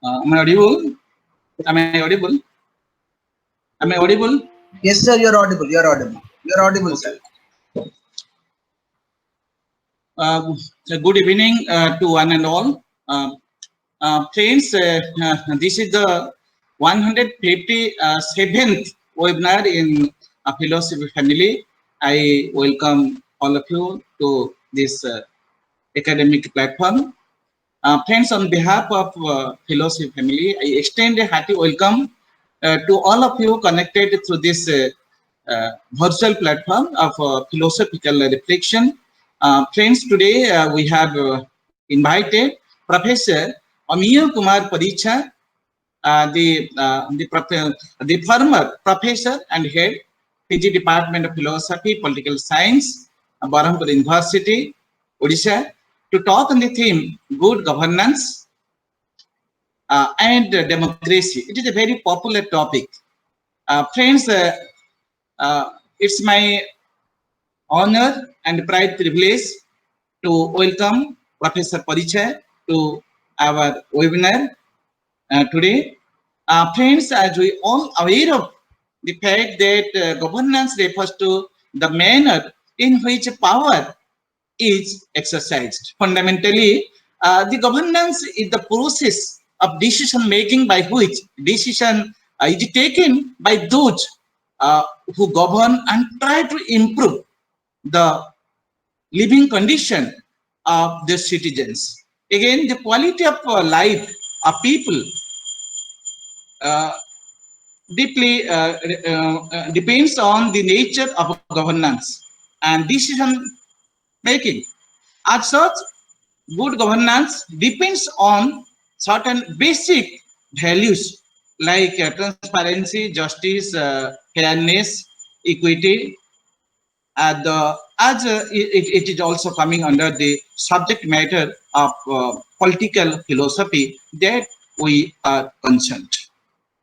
Am I audible? Am I audible? Am I audible? Yes, sir, you're audible. You're audible. You're audible, sir. Good evening to one and all. Friends, this is the 157th webinar in Philosophy Family. I welcome all of you to this academic platform. Friends, on behalf of Philosophy Family, I extend a hearty welcome to all of you connected through this virtual platform of philosophical reflection. Friends, today we have invited Professor Amiya Kumar Paricha, the former professor and head, PG Department of Philosophy, Political Science, Berhampur University, Odisha, to talk on the theme good governance and democracy. It is a very popular topic. Friends, it's my honor and pride privilege to welcome Professor Paricha to our webinar today. Friends, as we all aware of the fact that governance refers to the manner in which power is exercised. Fundamentally, the governance is the process of decision making by which decision is taken by those who govern and try to improve the living condition of the citizens. Again, the quality of life of people uh, deeply depends on the nature of governance and decision making. As such, good governance depends on certain basic values like transparency, justice, fairness, equity, it is also coming under the subject matter of political philosophy that we are concerned.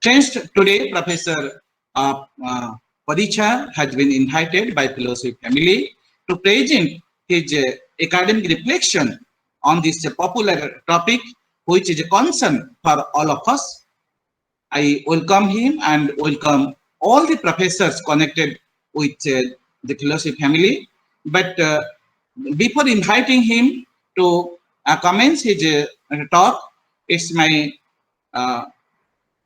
Friends, today Professor Paricha has been invited by Philosophy Family to present his academic reflection on this popular topic, which is a concern for all of us. I welcome him and welcome all the professors connected with the Philosophy Family. But before inviting him to commence his talk, it's my uh,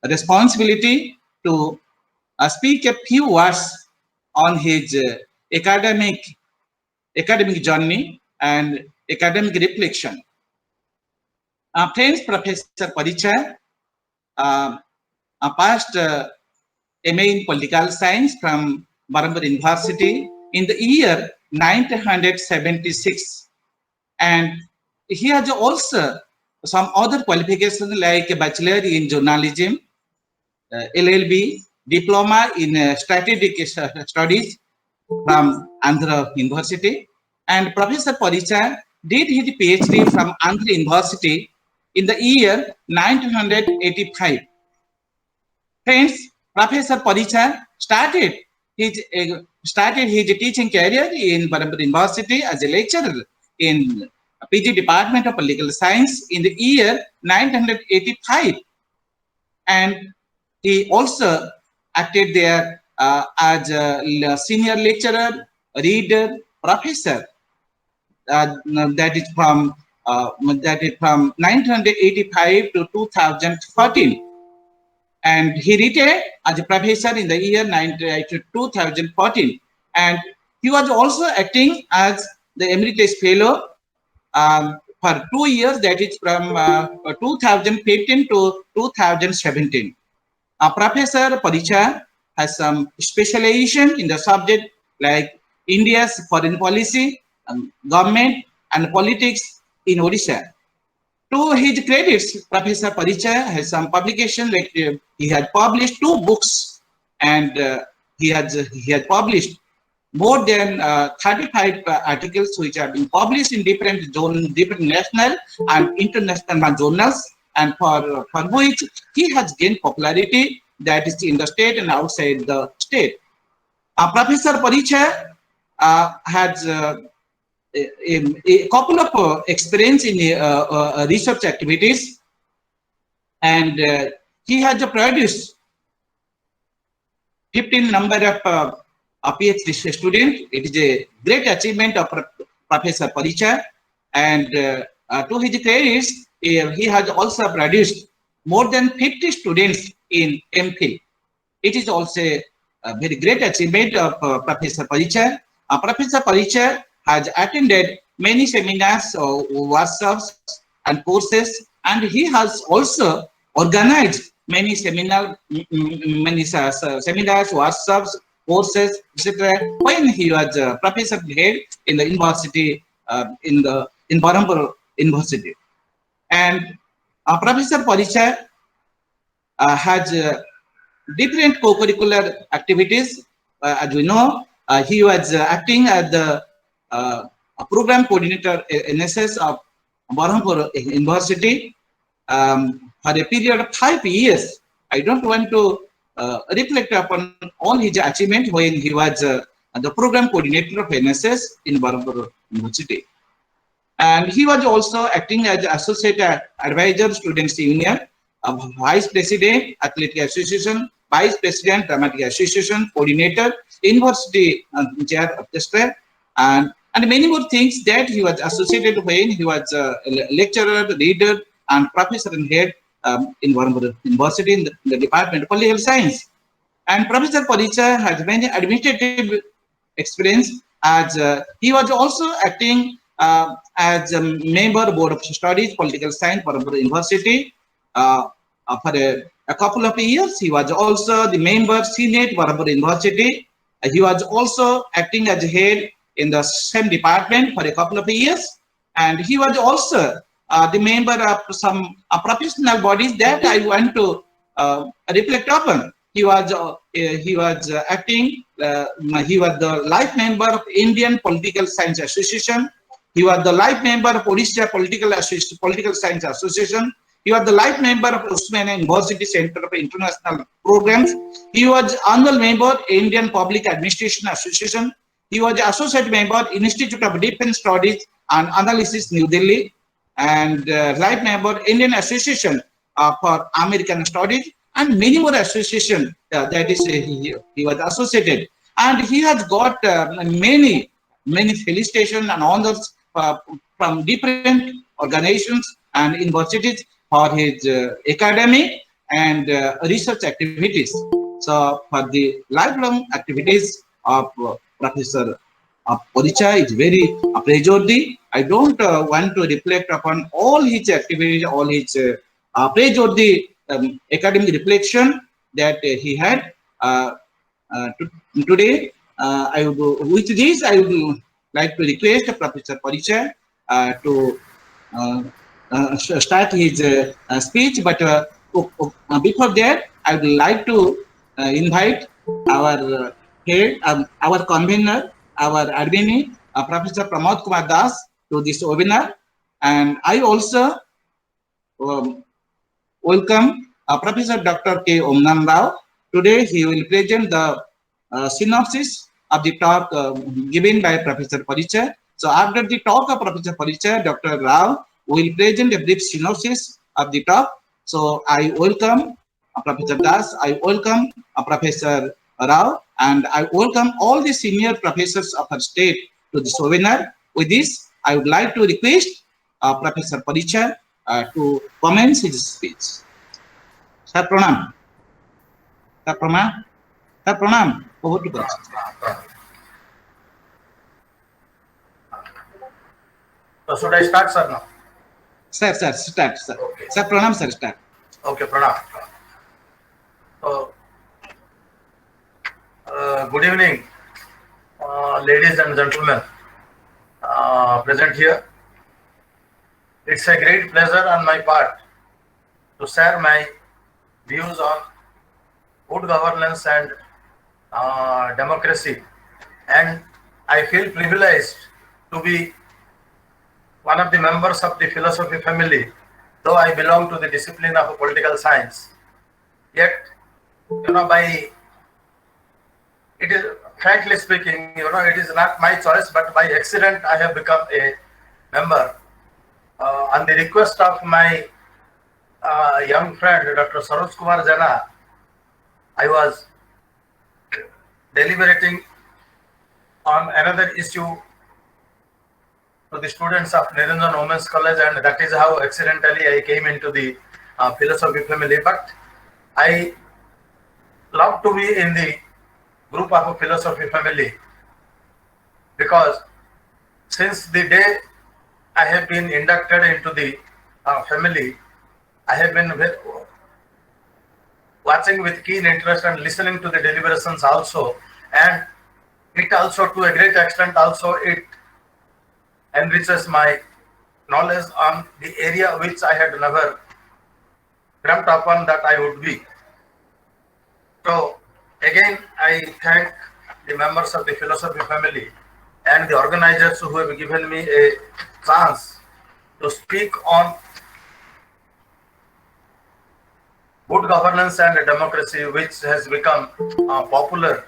responsibility to speak a few words on his academic journey and academic reflection. Friends, Professor Paricha passed MA in Political Science from Berhampur University in the year 1976, and he has also some other qualifications like a Bachelor in Journalism, LLB, Diploma in Strategic Studies from Andhra University, and Professor Paricha did his PhD from Andhra University in the year 1985. Friends, Professor Paricha started his teaching career in Berhampur University as a lecturer in PG Department of Political Science in the year 1985, and he also acted there as a senior lecturer, reader, professor. That is from 1985 to 2014. And he retired as a professor in the year 2014. And he was also acting as the Emeritus Fellow for 2 years, that is from 2015 to 2017. Professor Paricha has some specialization in the subject like India's foreign policy, government, and politics in Odisha. To his credits, Professor Paricha has some publication, like he had published 2 books, and he had published more than 35 articles which have been published in different national and international journals, and for which he has gained popularity, that is in the state and outside the state. Professor Paricha has a couple of experience in research activities, and he has produced 15 number of PhD students. It is a great achievement of Professor Paricha, and to his credits, he has also produced more than 50 students in MPhil. It is also a very great achievement of Professor Paricha. Professor Paricha has attended many seminars, workshops, and courses, and he has also organized many seminars, workshops, courses, etc. When he was professor head in the university, in Berhampur University, and Professor Paricha has different co-curricular activities. As we know, he was acting as the program coordinator NSS of Berhampur University for a period of 5 years. I don't want to reflect upon all his achievements when he was the program coordinator of NSS in Berhampur University. And he was also acting as associate advisor, Students Union, vice president, Athletic Association, vice president, Dramatic Association, coordinator, university chair orchestra, and many more things that he was associated when he was a lecturer, reader, and professor and head in Berhampur University in the Department of Political Science. And Professor Paricha has many administrative experience, as he was also acting as a member Board of Studies, Political Science, Berhampur University. For a couple of years, he was also the member Senate, Berhampur University. He was also acting as head in the same department for a couple of years, and he was also the member of some professional bodies that I want to reflect upon. He was acting. He was the life member of Indian Political Science Association. He was the life member of Odisha Political Science Association. He was the life member of Osmania University Center for International Programs. He was annual member Indian Public Administration Association. He was associate member Institute of Defense Studies and Analysis, New Delhi, and life member Indian Association for American Studies, and many more associations that is he was associated. And he has got many felicitations and honors from different organizations and universities for his academic and research activities. So for the lifelong activities of Professor Paricha is very praiseworthy. I don't want to reflect upon all his activities, all his praiseworthy academic reflection that he had today. With this, I would like to request Professor Paricha to start his speech, but before that, I would like to invite our head, our convener, our admin, Professor Pramod Kumar Das, to this webinar. And I also welcome Professor Dr. K. Omnam Rao. Today, he will present the synopsis of the talk given by Professor Paricha. So after the talk of Professor Paricha, Dr. Rao will present a brief synopsis of the talk. So I welcome Professor Das, I welcome Professor Rao, and I welcome all the senior professors of our state to this webinar. With this, I would like to request Professor Paricha to commence his speech. Sir, pranam. Sir, pranam. Sir, pranam. Over to Paricha. So should I start, sir, now? Sir, start, sir. Okay. Sir, pranam, sir, start. Okay, pranam. So, good evening, ladies and gentlemen present here. It's a great pleasure on my part to share my views on good governance and democracy, and I feel privileged to be one of the members of the philosophy family, though I belong to the discipline of political science. Yet, it is, frankly speaking, it is not my choice, but by accident I have become a member on the request of my young friend, Dr. Saroj Kumar Jana, I was deliberating on another issue to the students of Niranjan Women's College, and that is how accidentally I came into the philosophy family. But I love to be in the group of a philosophy family because since the day I have been inducted into the family, I have been watching with keen interest and listening to the deliberations also, and it also to a great extent also it enriches my knowledge on the area which I had never dreamt upon that I would be. So again, I thank the members of the philosophy family and the organizers who have given me a chance to speak on good governance and democracy, which has become popular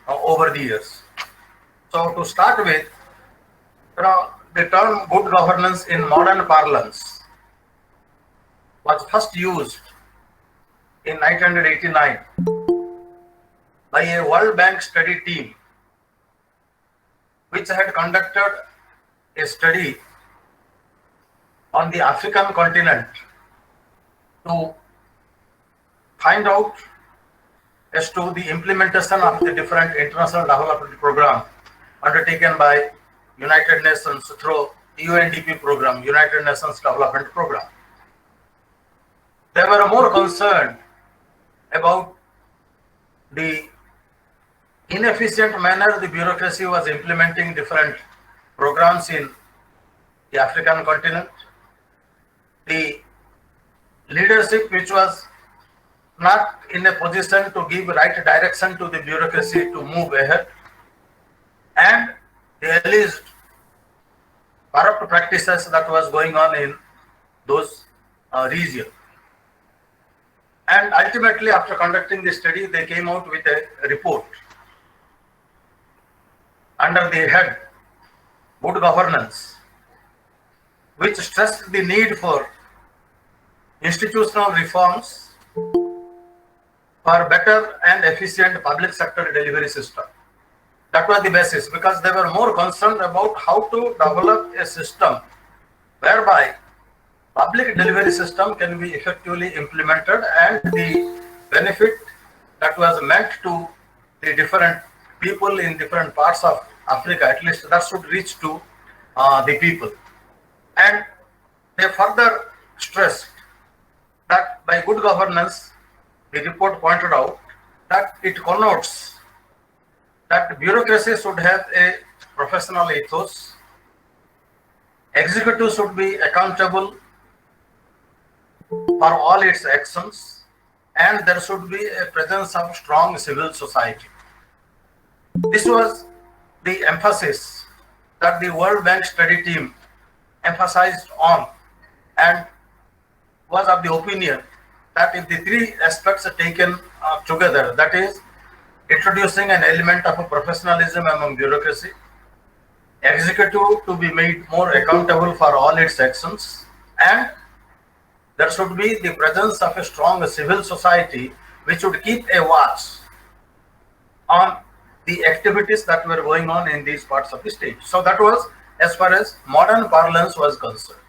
over the years. So to start with, the term good governance in modern parlance was first used in 1989 by a World Bank study team which had conducted a study on the African continent to find out as to the implementation of the different international development program undertaken by United Nations through UNDP program, United Nations Development Program. They were more concerned about the inefficient manner the bureaucracy was implementing different programs in the African continent, the leadership which was not in a position to give right direction to the bureaucracy to move ahead, and the alleged corrupt practices that was going on in those regions. And ultimately, after conducting the study, they came out with a report under the head Good Governance, which stressed the need for institutional reforms for better and efficient public sector delivery system. That was the basis, because they were more concerned about how to develop a system whereby public delivery system can be effectively implemented and the benefit that was meant to the different people in different parts of Africa, at least that should reach to the people. And they further stressed that by good governance, the report pointed out that it connotes that bureaucracy should have a professional ethos, executive should be accountable for all its actions, and there should be a presence of strong civil society. This was the emphasis that the World Bank study team emphasized on, and was of the opinion that if the three aspects are taken together, that is, introducing an element of a professionalism among bureaucracy, executive to be made more accountable for all its actions, and there should be the presence of a strong civil society which would keep a watch on the activities that were going on in these parts of the state. So that was as far as modern parlance was concerned.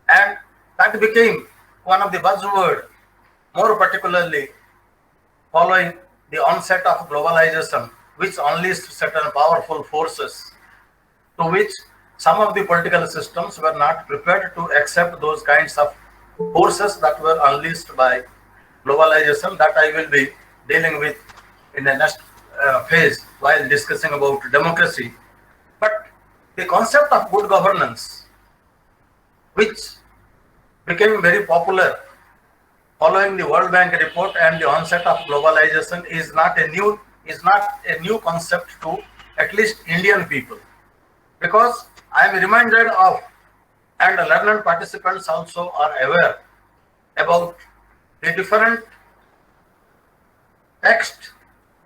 And that became one of the buzzwords, more particularly following the onset of globalization, which unleashed certain powerful forces to which some of the political systems were not prepared to accept those kinds of forces that were unleashed by globalization, that I will be dealing with in the next phase while discussing about democracy. But the concept of good governance, which became very popular following the World Bank report and the onset of globalization, is not a new concept to at least Indian people, because I am reminded of, and learned participants also are aware about the different texts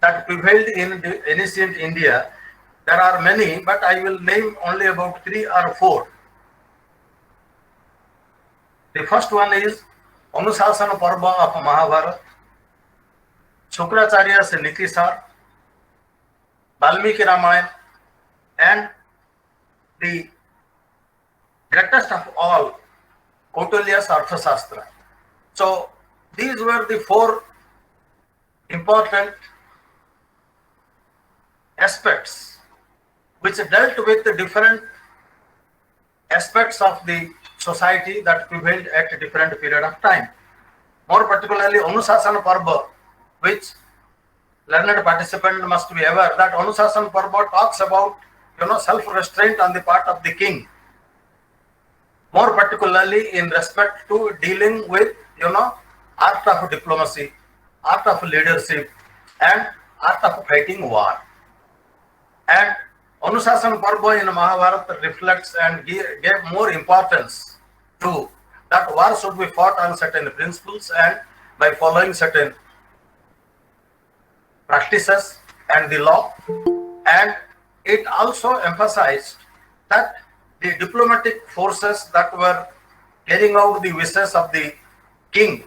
that prevailed in the ancient India. There are many, but I will name only about 3 or 4. The first one is Anusasana Parva of Mahabharata, Shukracharya's Nitisar, Valmiki Ramayana, and the greatest of all, Kautilya's Arthashastra. So these were the four important aspects which dealt with the different aspects of the society that prevailed at a different period of time. More particularly, Anusasana Parva, which learned participant must be aware that Anusasana Parva talks about self-restraint on the part of the king. More particularly in respect to dealing with art of diplomacy, art of leadership, and art of fighting war. And Anusasana Parva in Mahabharata reflects and gave more importance to that war should be fought on certain principles and by following certain practices and the law. And it also emphasized that the diplomatic forces that were carrying out the wishes of the king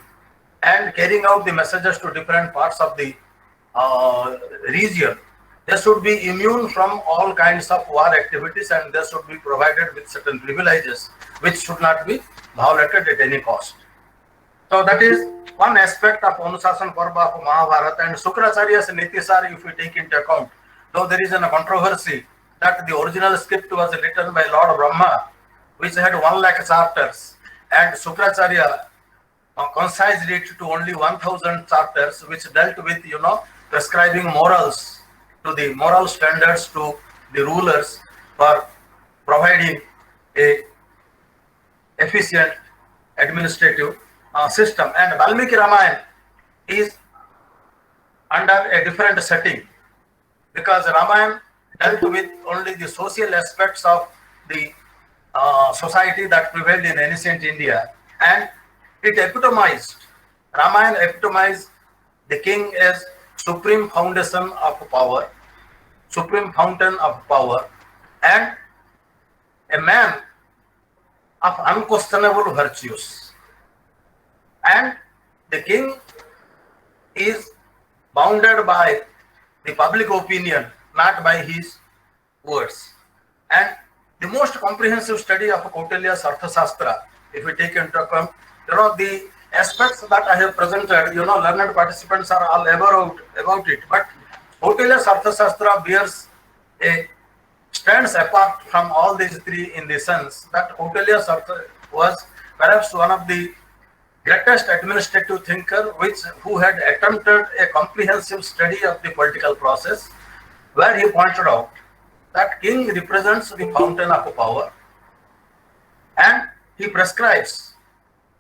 and carrying out the messages to different parts of the region, they should be immune from all kinds of war activities and they should be provided with certain privileges which should not be violated at any cost. So that is one aspect of Anusasana Parva of Mahabharata. And Shukracharya's Nitisar, if we take into account, though there is a controversy that the original script was written by Lord Brahma, which had 1 lakh chapters, and Shukracharya concised it to only 1000 chapters, which dealt with prescribing morals to the moral standards to the rulers for providing a efficient administrative system. And Valmiki Ramayana is under a different setting because Ramayana dealt with only the social aspects of the society that prevailed in ancient India, and it epitomized, Ramayana epitomized the king as supreme foundation of power, supreme fountain of power, and a man of unquestionable virtues. And the king is bounded by the public opinion, not by his words. And the most comprehensive study of Kautilya's Arthashastra, if we take into account, the aspects that I have presented, learned participants are all about it. But Kautilya's Arthashastra stands apart from all these three in the sense that Kautilya's Artha was perhaps one of the greatest administrative thinker who had attempted a comprehensive study of the political process, where he pointed out that king represents the fountain of power, and he prescribes.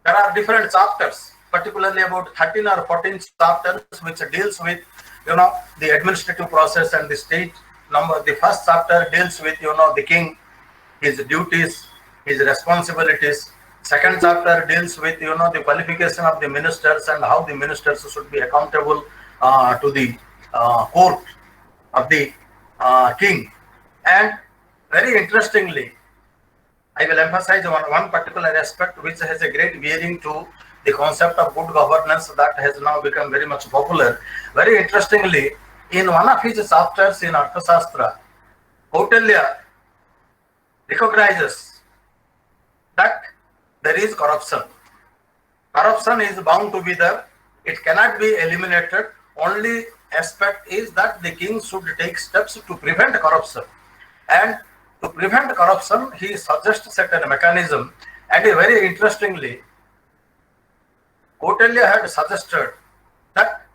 There are different chapters, particularly about 13 or 14 chapters, which deals with the administrative process and the state. The first chapter deals with the king, his duties, his responsibilities. Second chapter deals with the qualification of the ministers and how the ministers should be accountable to the court of the king. And very interestingly, I will emphasize one particular aspect which has a great bearing to the concept of good governance that has now become very much popular. Very interestingly, in one of his chapters in Arthashastra, Kautilya recognizes that there is corruption. Corruption is bound to be there. It cannot be eliminated. Only aspect is that the king should take steps to prevent corruption. And to prevent corruption, he suggests certain mechanism. And very interestingly, Kautilya had suggested that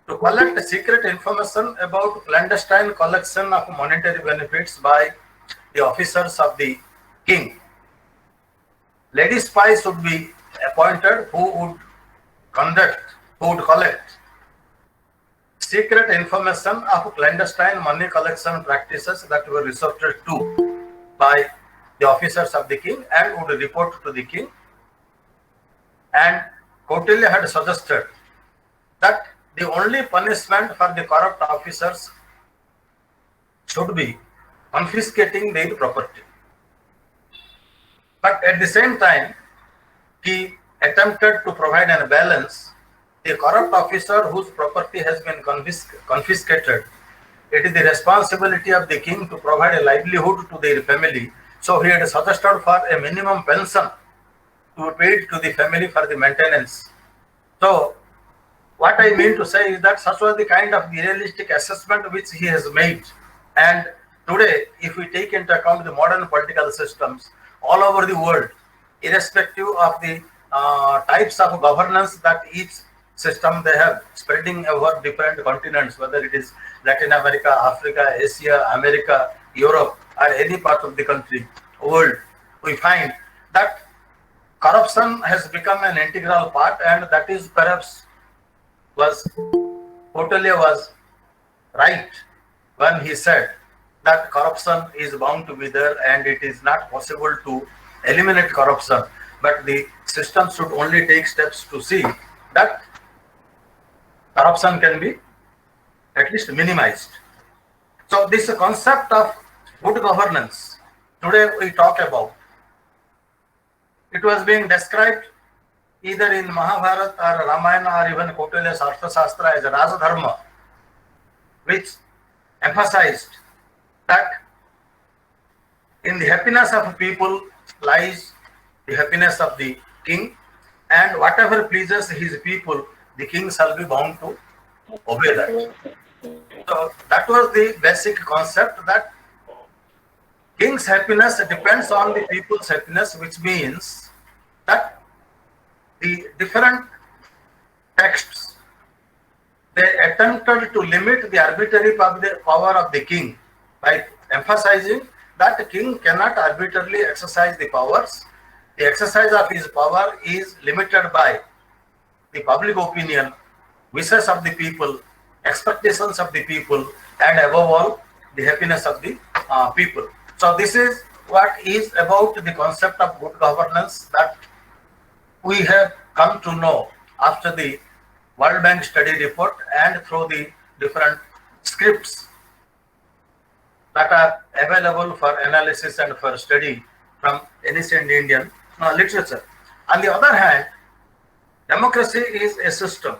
to collect secret information about clandestine collection of monetary benefits by the officers of the king, lady spies should be appointed who would collect secret information of clandestine money collection practices that were resorted to by the officers of the king and would report to the king. And Kautilya had suggested that the only punishment for the corrupt officers should be confiscating their property. But at the same time, he attempted to provide a balance, the corrupt officer whose property has been confiscated, it is the responsibility of the king to provide a livelihood to their family. So he had suggested for a minimum pension to be paid to the family for the maintenance. So what I mean to say is that such was the kind of realistic assessment which he has made. And today, if we take into account the modern political systems all over the world, irrespective of the types of governance that each system they have spreading over different continents, whether it is Latin America, Africa, Asia, America, Europe, or any part of the country, world, we find that corruption has become an integral part, and that is perhaps Kautilya was right when he said that corruption is bound to be there and it is not possible to eliminate corruption, but the system should only take steps to see that corruption can be at least minimized. So this concept of good governance today we talk about, it was being described either in Mahabharata or Ramayana or even Kautilya's Arthashastra as a Rajadharma, which emphasized that in the happiness of people lies the happiness of the king, and whatever pleases his people, the king shall be bound to obey that. So that was the basic concept, that king's happiness depends on the people's happiness, which means that the different texts, they attempted to limit the arbitrary power of the king by emphasizing that the king cannot arbitrarily exercise the powers. The exercise of his power is limited by the public opinion, wishes of the people, expectations of the people, and above all, the happiness of the people. So this is what is about the concept of good governance that we have come to know after the World Bank study report and through the different scripts that are available for analysis and for study from ancient Indian literature. On the other hand, democracy is a system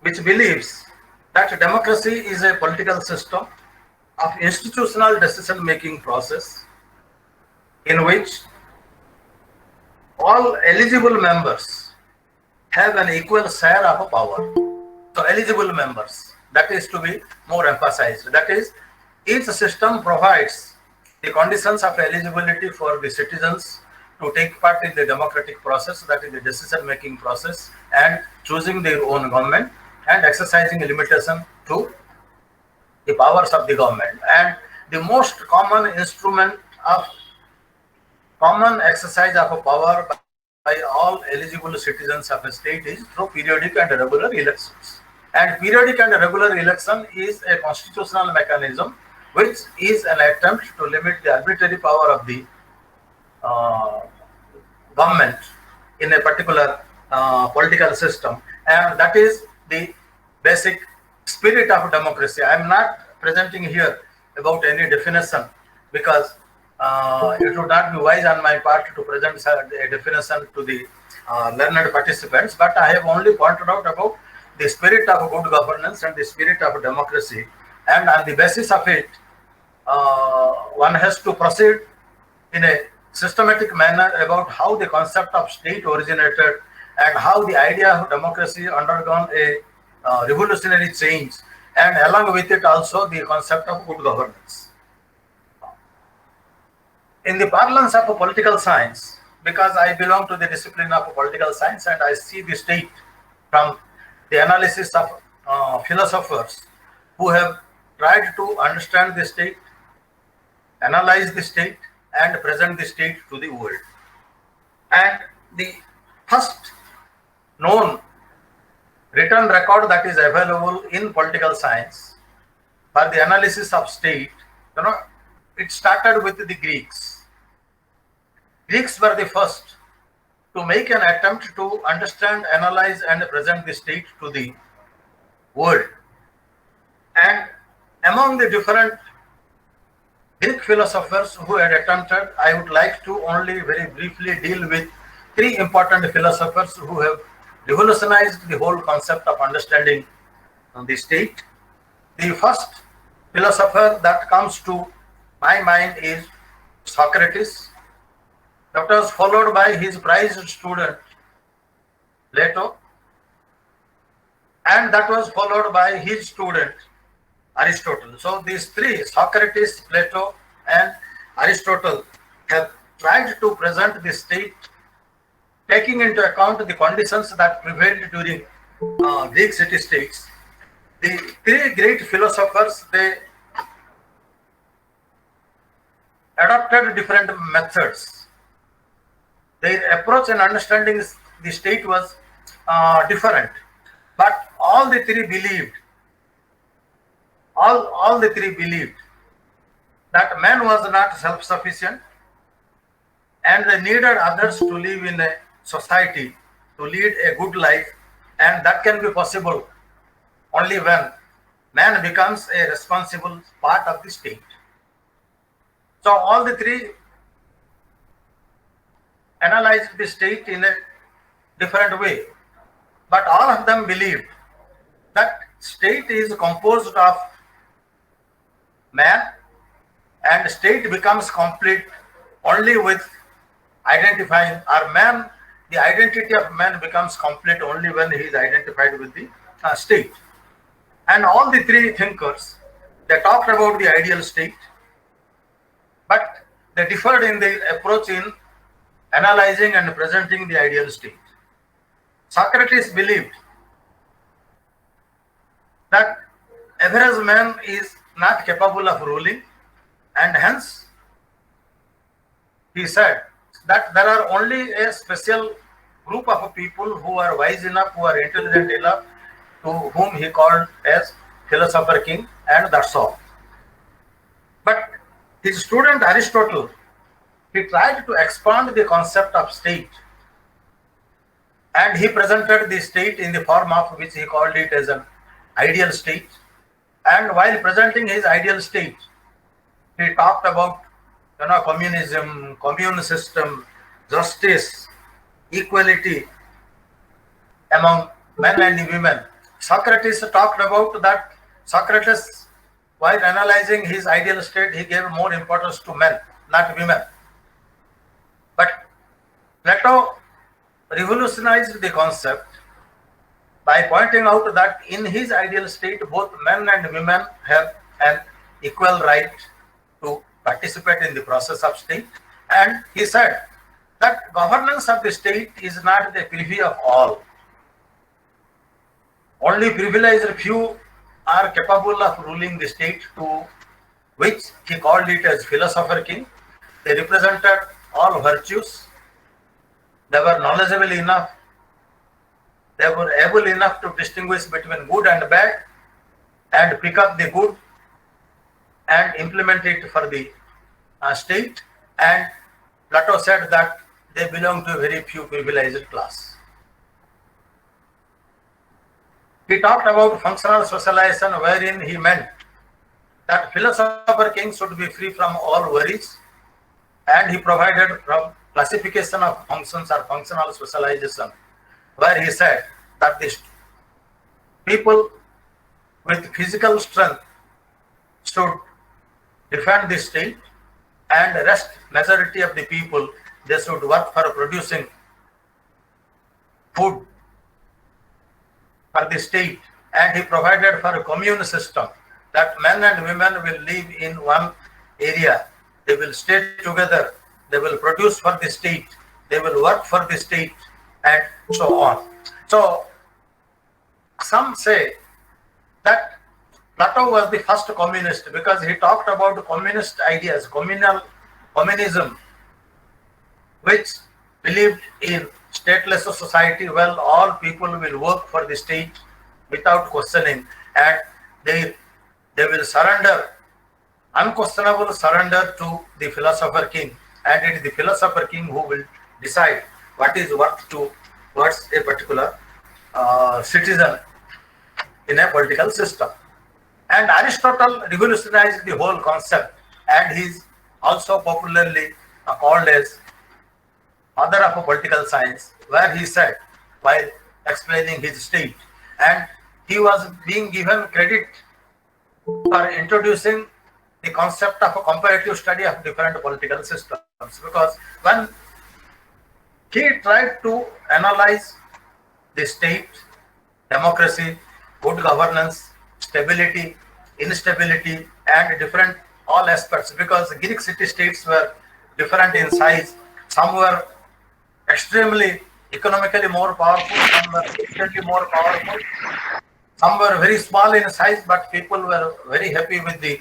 which believes that democracy is a political system of institutional decision-making process in which all eligible members have an equal share of power. So eligible members, that is to be more emphasized. That is, each system provides the conditions of eligibility for the citizens to take part in the democratic process, that is the decision-making process, and choosing their own government and exercising a limitation to the powers of the government. And the most common instrument of common exercise of a power by all eligible citizens of a state is through periodic and regular elections. And periodic and regular election is a constitutional mechanism which is an attempt to limit the arbitrary power of the government in a particular political system, and that is the basic spirit of democracy. I am not presenting here about any definition because it would not be wise on my part to present a definition to the learned participants, but I have only pointed out about the spirit of good governance and the spirit of democracy, and on the basis of it, one has to proceed in a systematic manner about how the concept of state originated and how the idea of democracy undergone a revolutionary change, and along with it also the concept of good governance. In the parlance of political science, because I belong to the discipline of political science and I see the state from the analysis of philosophers who have tried to understand the state, analyze the state, and present the state to the world. And the first known written record that is available in political science for the analysis of state, it started with the Greeks. Greeks were the first to make an attempt to understand, analyze, and present the state to the world. And among the different Greek philosophers who had attempted, I would like to only very briefly deal with three important philosophers who have revolutionized the whole concept of understanding the state. The first philosopher that comes to my mind is Socrates. That was followed by his prized student Plato, and that was followed by his student Aristotle. So these three, Socrates, Plato, and Aristotle, have tried to present the state taking into account the conditions that prevailed during Greek city-states. The three great philosophers, they adopted different methods. Their approach in understanding the state was different, but all the three believed that man was not self-sufficient and they needed others to live in a society, to lead a good life, and that can be possible only when man becomes a responsible part of the state. So all the three analyzed the state in a different way, but all of them believed that state is composed of man, and state becomes complete only with identifying, or man, the identity of man becomes complete only when he is identified with the state. And all the three thinkers, they talked about the ideal state, but they differed in their approach in analyzing and presenting the ideal state. Socrates believed that average man is not capable of ruling, and hence he said that there are only a special group of people who are wise enough, who are intelligent enough, to whom he called as philosopher king, and that's all. But his student Aristotle, he tried to expand the concept of state, and he presented the state in the form of which he called it as an ideal state. And while presenting his ideal state, he talked about communism, commune system, justice, equality among men and women. Socrates talked about that. Socrates, while analyzing his ideal state, he gave more importance to men, not women. But Plato revolutionized the concept by pointing out that in his ideal state, both men and women have an equal right to participate in the process of state. And he said that governance of the state is not the privy of all. Only privileged few are capable of ruling the state, to which he called it as philosopher king. They represented all virtues. They were knowledgeable enough. They were able enough to distinguish between good and bad and pick up the good and implement it for the state. And Plato said that they belong to a very few privileged class. He talked about functional socialization, wherein he meant that philosopher king should be free from all worries, and he provided from classification of functions or functional socialization, where he said that the people with physical strength should defend the state, and the rest majority of the people, they should work for producing food for the state. And he provided for a commune system, that men and women will live in one area, they will stay together, they will produce for the state, they will work for the state, and so on. So some say that Plato was the first communist because he talked about communist ideas, communism, which believed in stateless society. Well, all people will work for the state without questioning, and they will surrender, unquestionable surrender to the philosopher king, and it is the philosopher king who will decide what is worth towards a particular citizen in a political system. And Aristotle revolutionized the whole concept, and he is also popularly called as father of political science, where he said, while explaining his state, and he was being given credit for introducing the concept of a comparative study of different political systems, because when he tried to analyze the state, democracy, good governance, stability, instability, and different all aspects, because Greek city-states were different in size. Some were extremely economically more powerful, some were extremely more powerful, some were very small in size, but people were very happy with the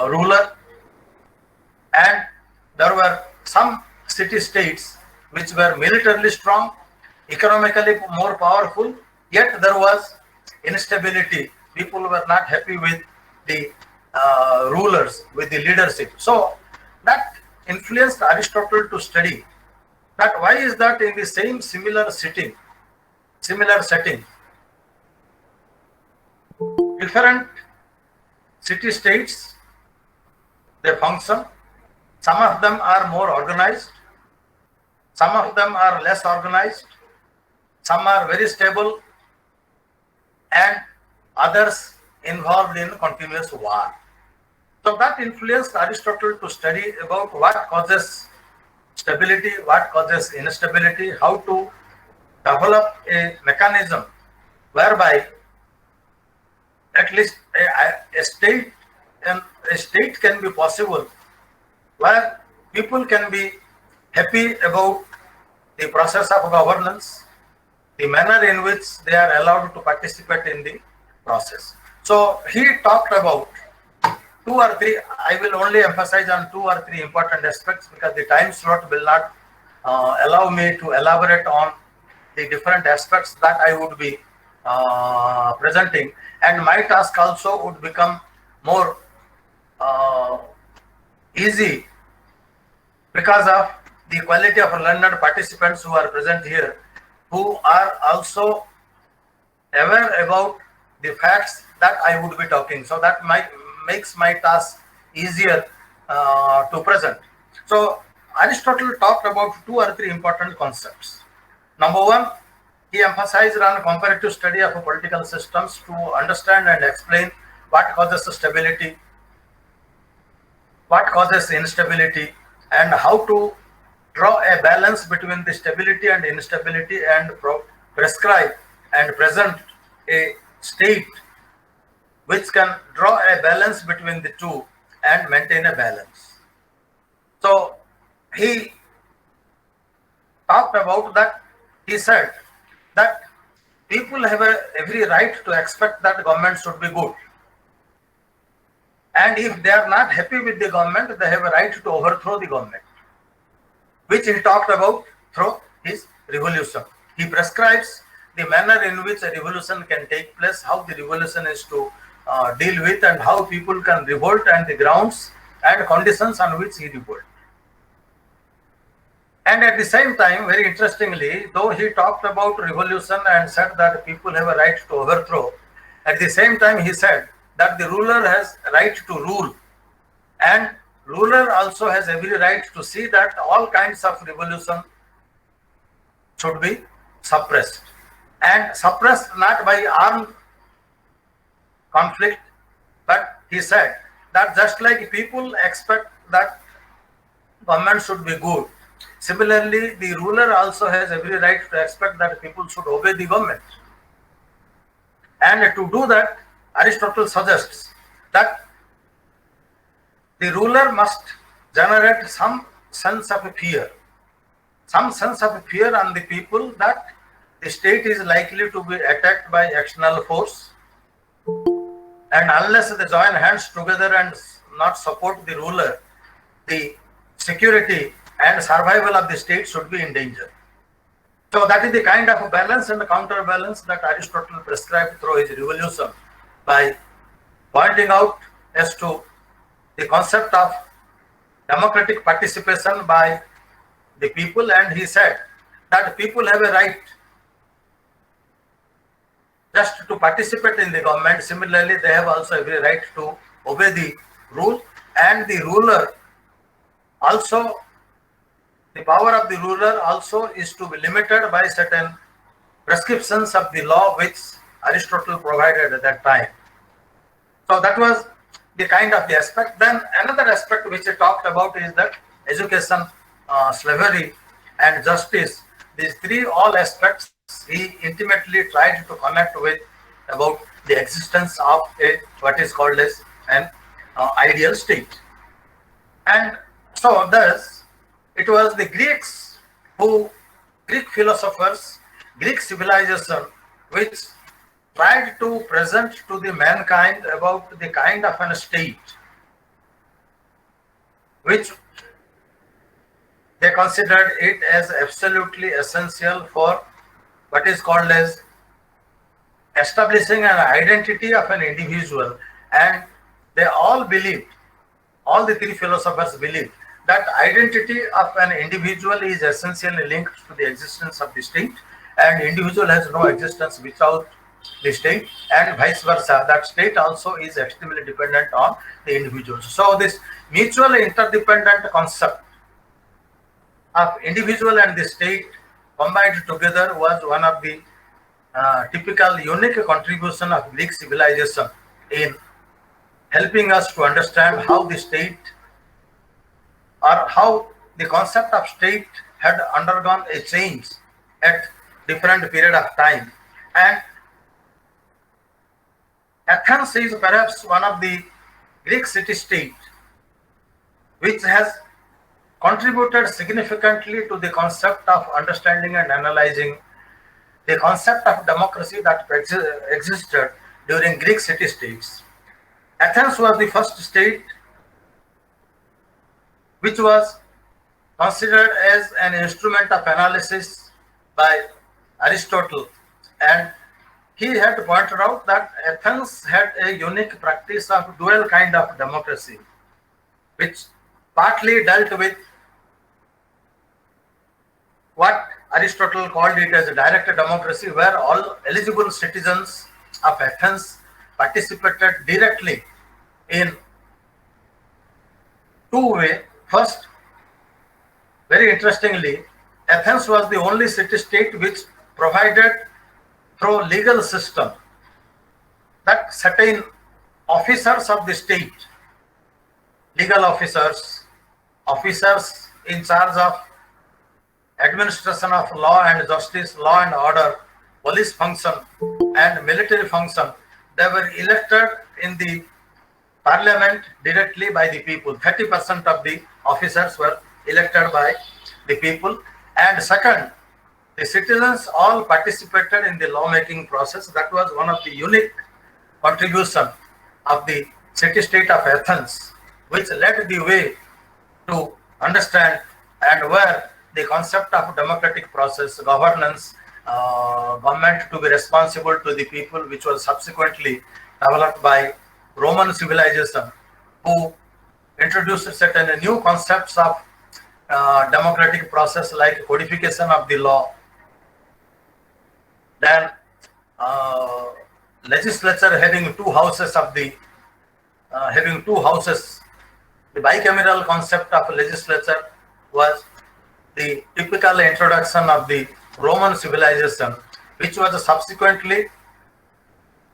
ruler. And there were some city-states which were militarily strong, economically more powerful, yet there was instability. People were not happy with the rulers, with the leadership. So that influenced Aristotle to study that why is that in the same similar setting, different city-states, they function. Some of them are more organized, some of them are less organized, some are very stable, and others involved in continuous war. So that influenced Aristotle to study about what causes stability, what causes instability, how to develop a mechanism whereby at least a state can be possible, where people can be happy about the process of governance, the manner in which they are allowed to participate in the process. So he talked about 2 or 3, I will only emphasize on 2 or 3 important aspects because the time slot will not allow me to elaborate on the different aspects that I would be presenting, and my task also would become more easy because of the quality of learned participants who are present here, who are also aware about the facts that I would be talking. So that makes my task easier to present. So Aristotle talked about 2 or 3 important concepts. Number 1, he emphasized on comparative study of political systems to understand and explain what causes stability, what causes instability, and how to draw a balance between the stability and instability and prescribe and present a state which can draw a balance between the two and maintain a balance. So he talked about that. He said that people have every right to expect that government should be good. And if they are not happy with the government, they have a right to overthrow the government, which he talked about through his revolution. He prescribes the manner in which a revolution can take place, how the revolution is to deal with, and how people can revolt, and the grounds and conditions on which he revolt. And at the same time, very interestingly, though he talked about revolution and said that people have a right to overthrow, at the same time he said that the ruler has a right to rule, and ruler also has every right to see that all kinds of revolution should be suppressed, and suppressed not by armed conflict, but he said that just like people expect that government should be good, similarly the ruler also has every right to expect that people should obey the government. And to do that, Aristotle suggests that the ruler must generate some sense of fear on the people that the state is likely to be attacked by external force, and unless they join hands together and not support the ruler, the security and survival of the state should be in danger. So that is the kind of balance and counterbalance that Aristotle prescribed through his revolution by pointing out as to the concept of democratic participation by the people. And he said that people have a right just to participate in the government. Similarly, they have also every right to obey the rule, and the ruler also the power of the ruler also is to be limited by certain prescriptions of the law which Aristotle provided at that time. So that was the kind of the aspect. Then another aspect which I talked about is that education, slavery, and justice. These three all aspects he intimately tried to connect with about the existence of a what is called as an ideal state. And so thus it was the Greeks Greek philosophers, Greek civilization, which tried to present to the mankind about the kind of a state which they considered it as absolutely essential for what is called as establishing an identity of an individual. And they all believed, all the three philosophers believed, that identity of an individual is essentially linked to the existence of the state, and individual has no existence without the state, and vice versa, that state also is extremely dependent on the individual. So this mutually interdependent concept of individual and the state combined together was one of the typical unique contribution of Greek civilization in helping us to understand how the state or how the concept of state had undergone a change at different period of time. And Athens is perhaps one of the Greek city-state which has contributed significantly to the concept of understanding and analyzing the concept of democracy that existed during Greek city-states. Athens was the first state which was considered as an instrument of analysis by Aristotle, and he had pointed out that Athens had a unique practice of dual kind of democracy, which partly dealt with what Aristotle called it as a direct democracy, where all eligible citizens of Athens participated directly in two ways. First, very interestingly, Athens was the only city-state which provided through legal system that certain officers of the state, legal officers, officers in charge of administration of law and justice, law and order, police function and military function, they were elected in the parliament directly by the people. 30% of the officers were elected by the people. And second, the citizens all participated in the lawmaking process. That was one of the unique contribution of the city-state of Athens, which led the way to understand and where the concept of democratic process, governance, government to be responsible to the people, which was subsequently developed by Roman civilization, who introduced certain new concepts of democratic process like codification of the law. Then legislature having two houses, the bicameral concept of legislature was the typical introduction of the Roman civilization, which was subsequently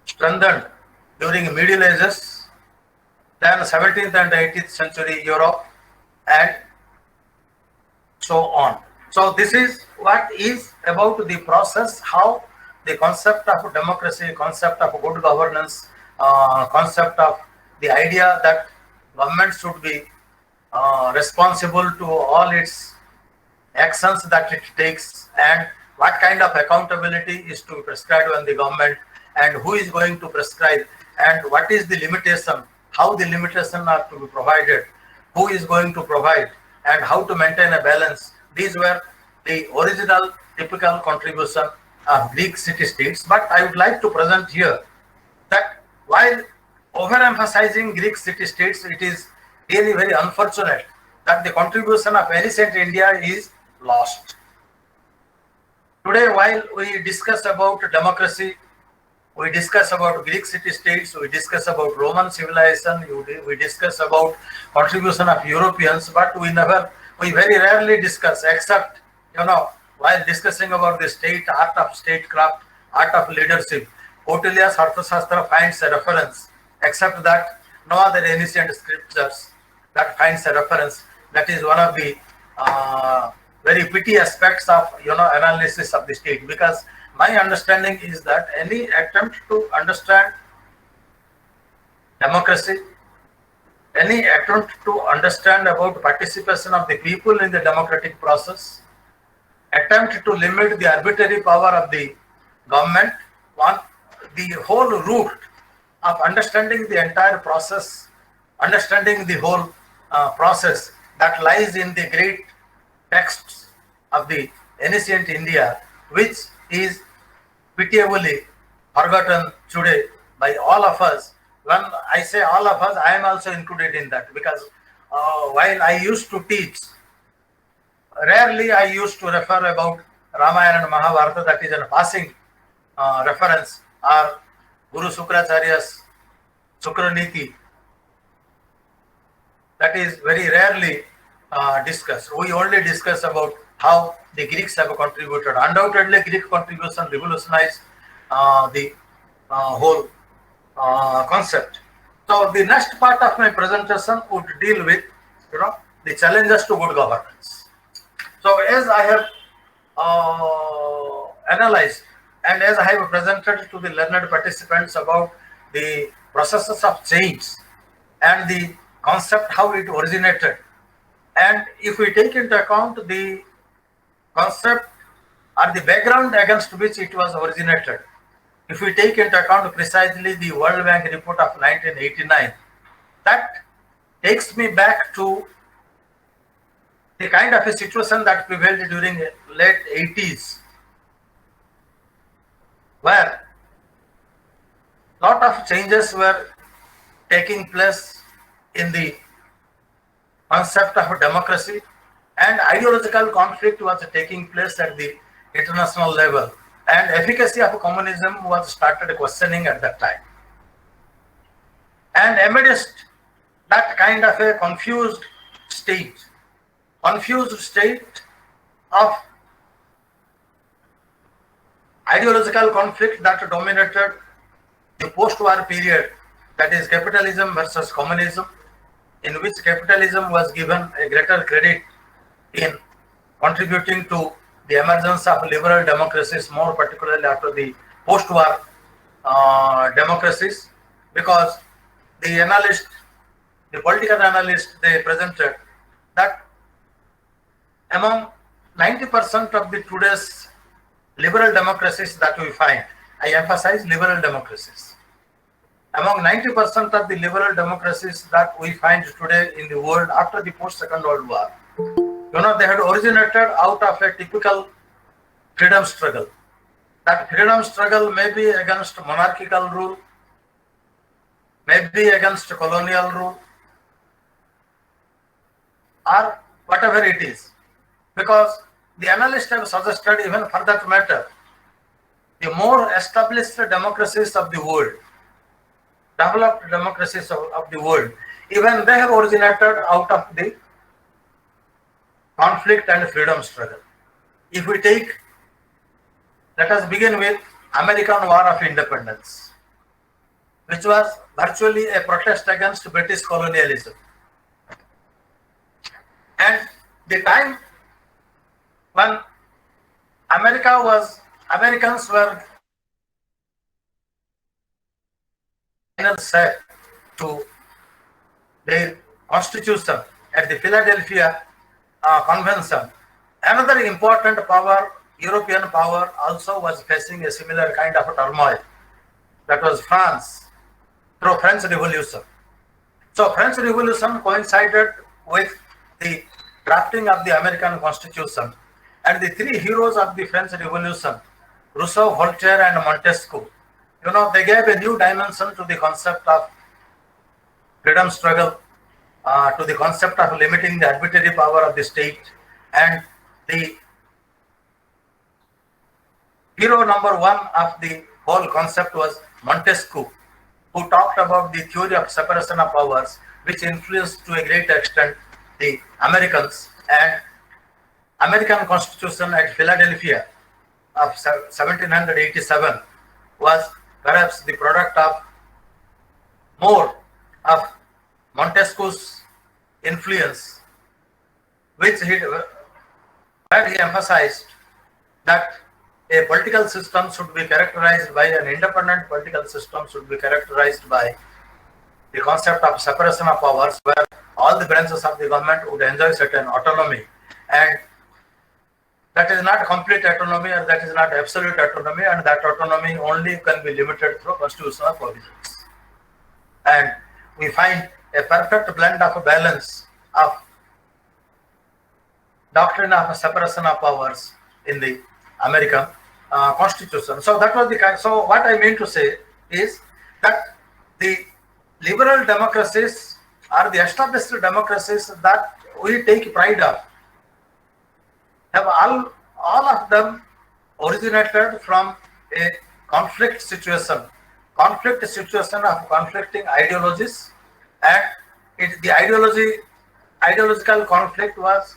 strengthened during Middle Ages, then 17th and 18th century Europe, and so on. So this is what is about the process, how the concept of democracy, concept of good governance, concept of the idea that government should be responsible to all its actions that it takes, and what kind of accountability is to be prescribed on the government, and who is going to prescribe, and what is the limitation, how the limitation are to be provided, who is going to provide, and how to maintain a balance. These were the original typical contribution of Greek city-states. But I would like to present here that while overemphasizing Greek city-states, it is really very unfortunate that the contribution of ancient India is lost. Today, while we discuss about democracy, we discuss about Greek city-states, we discuss about Roman civilization, we discuss about contribution of Europeans, but we never we very rarely discuss, except, while discussing about the state, art of statecraft, art of leadership, Kautilya's Arthashastra finds a reference, except that no other ancient scriptures that finds a reference. That is one of the very petty aspects of, analysis of the state, because my understanding is that any attempt to understand democracy, any attempt to understand about participation of the people in the democratic process, attempt to limit the arbitrary power of the government, the whole root of understanding the entire process, understanding the whole process that lies in the great texts of the ancient India, which is pitiably forgotten today by all of us. When I say all of us, I am also included in that, because while I used to teach, rarely I used to refer about Ramayana and Mahabharata, that is a passing reference, or Guru Sukracharya's Sukraniti, that is very rarely discussed. We only discuss about how the Greeks have contributed. Undoubtedly, Greek contribution revolutionized the whole concept. So the next part of my presentation would deal with, the challenges to good governance. So as I have analyzed and as I have presented to the learned participants about the processes of change and the concept how it originated, and if we take into account the concept or the background against which it was originated, if we take into account precisely the World Bank report of 1989, that takes me back to the kind of a situation that prevailed during late 80s, where lot of changes were taking place in the concept of democracy, and ideological conflict was taking place at the international level, and efficacy of communism was started questioning at that time. And amidst that kind of a confused state of ideological conflict that dominated the post-war period, that is capitalism versus communism, in which capitalism was given a greater credit in contributing to the emergence of liberal democracies, more particularly after the post-war democracies, because the political analysts, they presented that among 90% of the today's liberal democracies that we find, I emphasize liberal democracies, among 90% of the liberal democracies that we find today in the world after the post-Second World War, they had originated out of a typical freedom struggle. That freedom struggle may be against monarchical rule, may be against colonial rule, or whatever it is. Because the analysts have suggested, even for that matter, the more established democracies of the world, developed democracies of the world, even they have originated out of the conflict and freedom struggle. If we take, let us begin with American War of Independence, which was virtually a protest against British colonialism. And the time when Americans were set to their constitution at the Philadelphia Convention, another important power, European power, also was facing a similar kind of turmoil. That was France, through French Revolution. So French Revolution coincided with the drafting of the American Constitution, and the three heroes of the French Revolution, Rousseau, Voltaire, and Montesquieu, they gave a new dimension to the concept of freedom struggle, to the concept of limiting the arbitrary power of the state. And the hero number one of the whole concept was Montesquieu, who talked about the theory of separation of powers, which influenced to a great extent the Americans and American Constitution at Philadelphia of 1787 was perhaps the product of more of Montesquieu's influence, which where he emphasized that a political system should be characterized by an independent political system should be characterized by the concept of separation of powers, where all the branches of the government would enjoy certain autonomy, and that is not complete autonomy or that is not absolute autonomy, and that autonomy only can be limited through constitutional provisions. And we find a perfect blend of a balance of doctrine of separation of powers in the American Constitution. So that was the kind. So what I mean to say is that the liberal democracies are the established democracies that we take pride of. Have all of them originated from a conflict situation of conflicting ideologies, and the ideological conflict was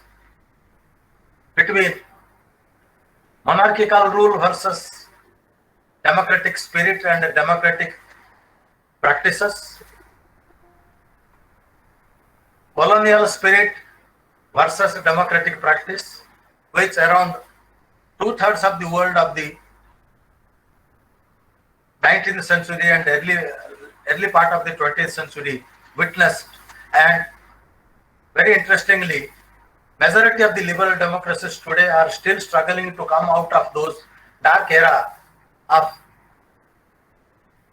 between monarchical rule versus democratic spirit and democratic practices, colonial spirit versus democratic practice, which around 2/3 of the world of the 19th century and early part of the 20th century witnessed. And very interestingly, majority of the liberal democracies today are still struggling to come out of those dark era of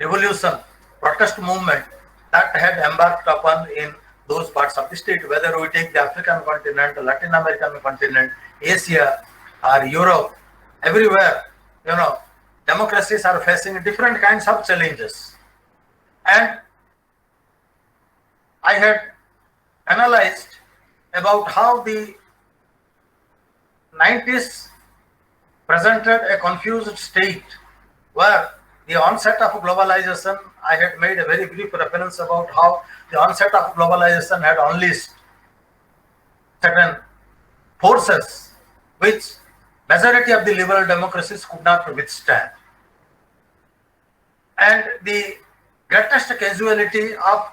revolution, protest movement that had embarked upon in those parts of the state, whether we take the African continent, Latin American continent, Asia, or Europe, everywhere, democracies are facing different kinds of challenges. And I had analyzed about how the 90s presented a confused state where the onset of globalization, I had made a very brief reference about how the onset of globalization had unleashed certain forces which majority of the liberal democracies could not withstand. And the greatest casualty of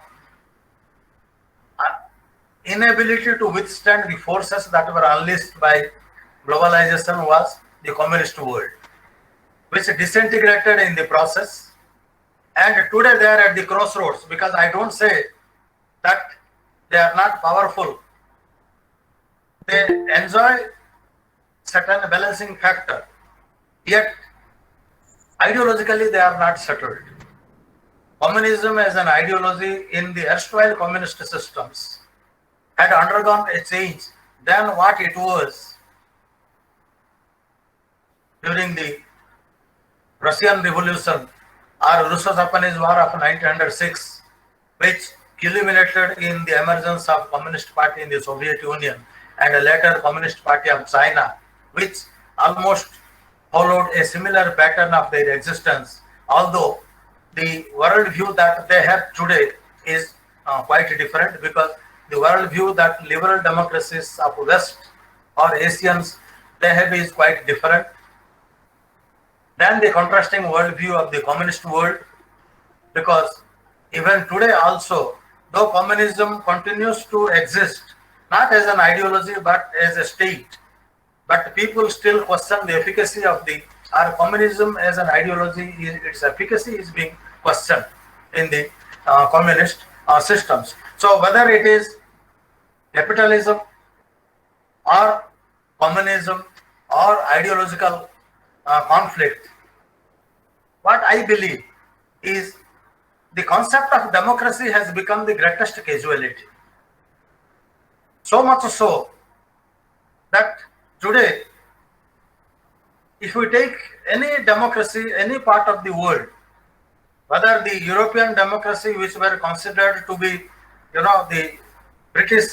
inability to withstand the forces that were unleashed by globalization was the communist world, which disintegrated in the process. And today they are at the crossroads, because I don't say that they are not powerful. They enjoy certain balancing factor, yet ideologically they are not settled. Communism as an ideology in the erstwhile communist systems had undergone a change than what it was during the Russian Revolution or Russo-Japanese War of 1906, which culminated in the emergence of Communist Party in the Soviet Union and a later Communist Party of China, which almost followed a similar pattern of their existence, although the worldview that they have today is quite different, because the worldview that liberal democracies of West or Asians they have is quite different than the contrasting worldview of the communist world. Because even today also, though communism continues to exist, not as an ideology but as a state, but people still question the efficacy of communism as an ideology, its efficacy is being questioned in the communist systems. So whether it is capitalism or communism or ideological conflict, what I believe is the concept of democracy has become the greatest casualty. So much so that today, if we take any democracy, any part of the world, whether the European democracy, which were considered to be, the British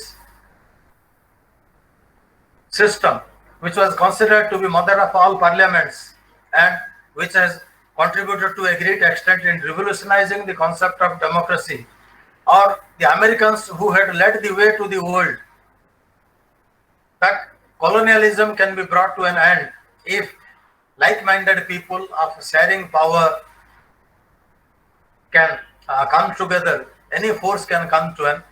system, which was considered to be mother of all parliaments and which has contributed to a great extent in revolutionizing the concept of democracy, or the Americans who had led the way to the world, that colonialism can be brought to an end if like-minded people of sharing power can come together. Any force can come to an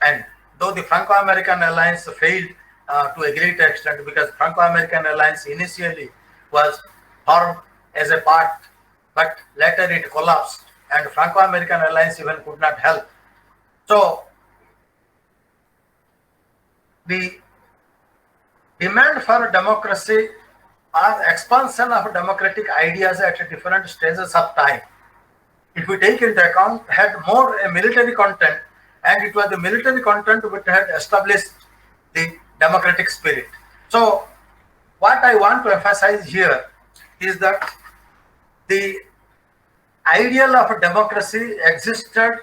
end. Though the Franco-American alliance failed to a great extent, because Franco-American alliance initially was formed as a part, but later it collapsed, and Franco-American alliance even could not help. So the demand for democracy or expansion of democratic ideas at different stages of time, if we take into account, had more a military content, and it was the military content which had established the democratic spirit. So what I want to emphasize here is that the ideal of democracy existed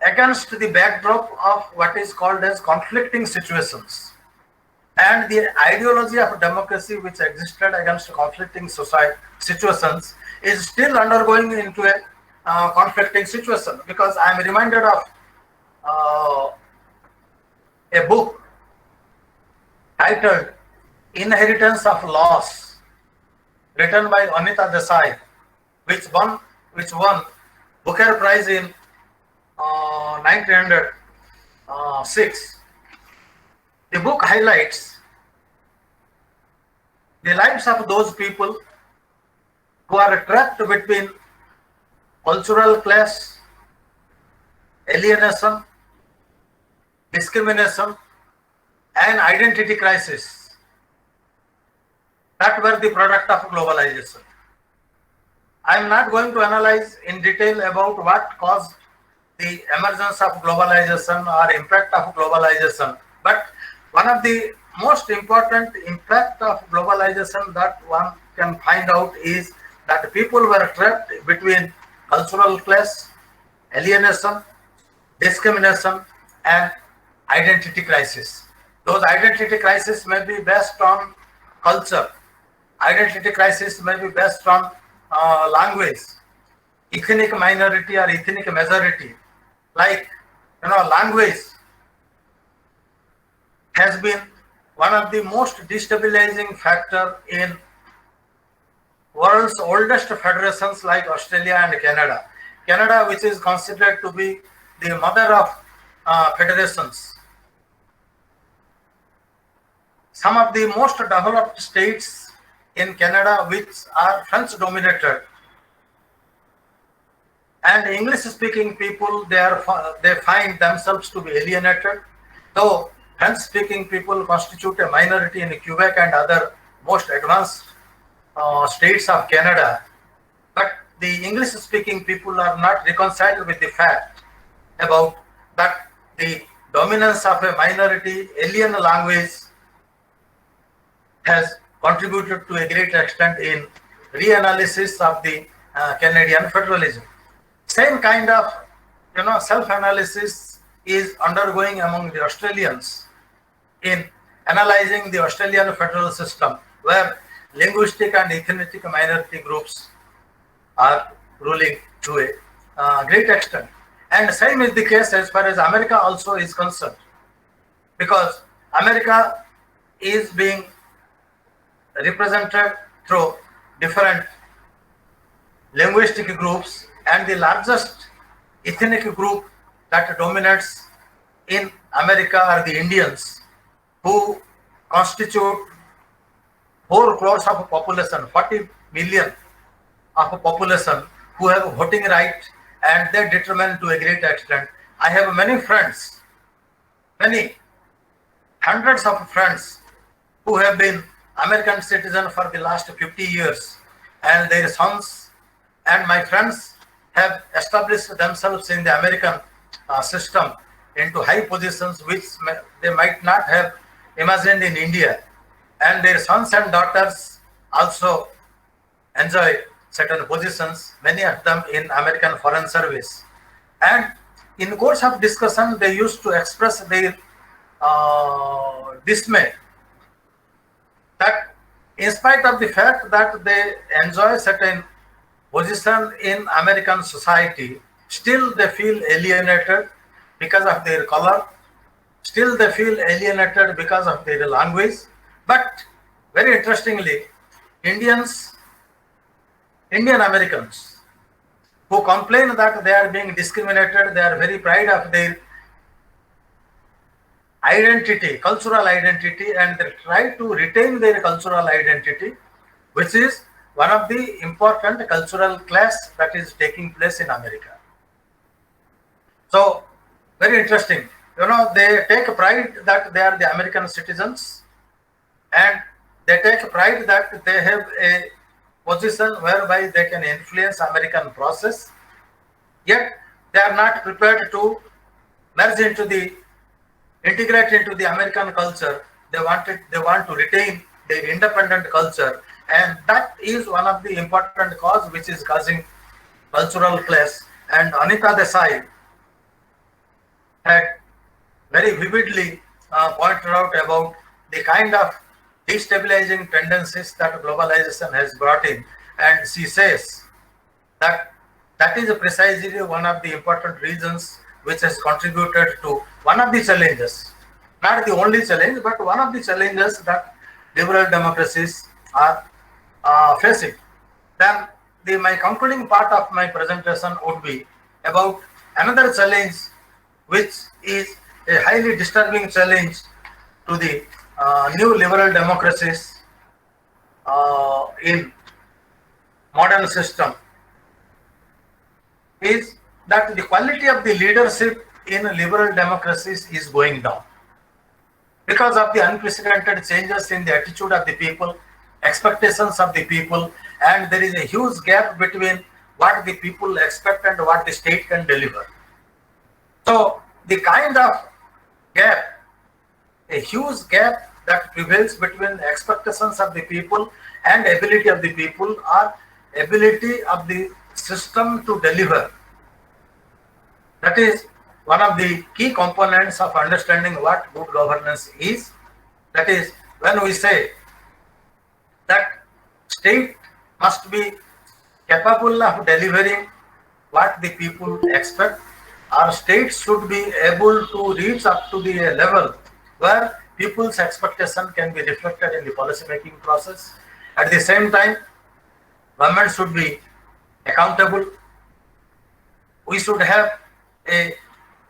against the backdrop of what is called as conflicting situations. And the ideology of democracy which existed against conflicting situations is still undergoing into a conflicting situation, because I am reminded of a book titled Inheritance of Loss, written by Anita Desai, which won Booker Prize in 1906. The book highlights the lives of those people who are trapped between cultural clash, alienation, discrimination, and identity crisis that were the product of globalization. I am not going to analyze in detail about what caused the emergence of globalization or impact of globalization, but one of the most important impact of globalization that one can find out is that people were trapped between cultural clash, alienation, discrimination, and identity crisis. Those identity crises may be based on culture. Identity crisis may be based on language, ethnic minority or ethnic majority. Like, language has been one of the most destabilizing factor in world's oldest federations like Australia and Canada. Canada, which is considered to be the mother of federations. Some of the most developed states in Canada, which are French dominated, and English-speaking people, they find themselves to be alienated. Though French-speaking people constitute a minority in Quebec and other most advanced states of Canada, but the English-speaking people are not reconciled with the fact about that the dominance of a minority alien language has contributed to a great extent in reanalysis of the Canadian federalism. Same kind of self-analysis is undergoing among the Australians in analyzing the Australian federal system, where linguistic and ethnic minority groups are ruling to a great extent. And the same is the case as far as America also is concerned, because America is being represented through different linguistic groups, and the largest ethnic group that dominates in America are the Indians, who constitute 4 crores of a population, 40 million of a population who have voting right, and they determine to a great extent. I have many friends, many hundreds of friends who have been American citizens for the last 50 years, and their sons and my friends have established themselves in the American system into high positions which they might not have imagined in India, and their sons and daughters also enjoy certain positions, many of them in American Foreign Service. And in course of discussion, they used to express their dismay that in spite of the fact that they enjoy certain position in American society, still they feel alienated because of their color, still they feel alienated because of their language. But very interestingly, Indian Americans who complain that they are being discriminated, they are very proud of their identity, cultural identity, and they try to retain their cultural identity, which is one of the important cultural clash that is taking place in America. So, very interesting. You know, they take pride that they are the American citizens, and they take pride that they have a position whereby they can influence American process, yet they are not prepared to integrate into the American culture. They want to retain their independent culture, and that is one of the important cause which is causing cultural clash. And Anita Desai had very vividly pointed out about the kind of destabilizing tendencies that globalization has brought in, and she says that that is precisely one of the important reasons which has contributed to one of the challenges, not the only challenge, but one of the challenges that liberal democracies are facing. Then my concluding part of my presentation would be about another challenge, which is a highly disturbing challenge to the new liberal democracies in modern system, is that the quality of the leadership in liberal democracies is going down because of the unprecedented changes in the attitude of the people, expectations of the people, and there is a huge gap between what the people expect and what the state can deliver. So the kind of gap, a huge gap that prevails between expectations of the people and ability of the people, or ability of the system to deliver. That is one of the key components of understanding what good governance is. That is, when we say that state must be capable of delivering what the people expect, our state should be able to reach up to the level where people's expectation can be reflected in the policy making process. At the same time, government should be accountable. We should have a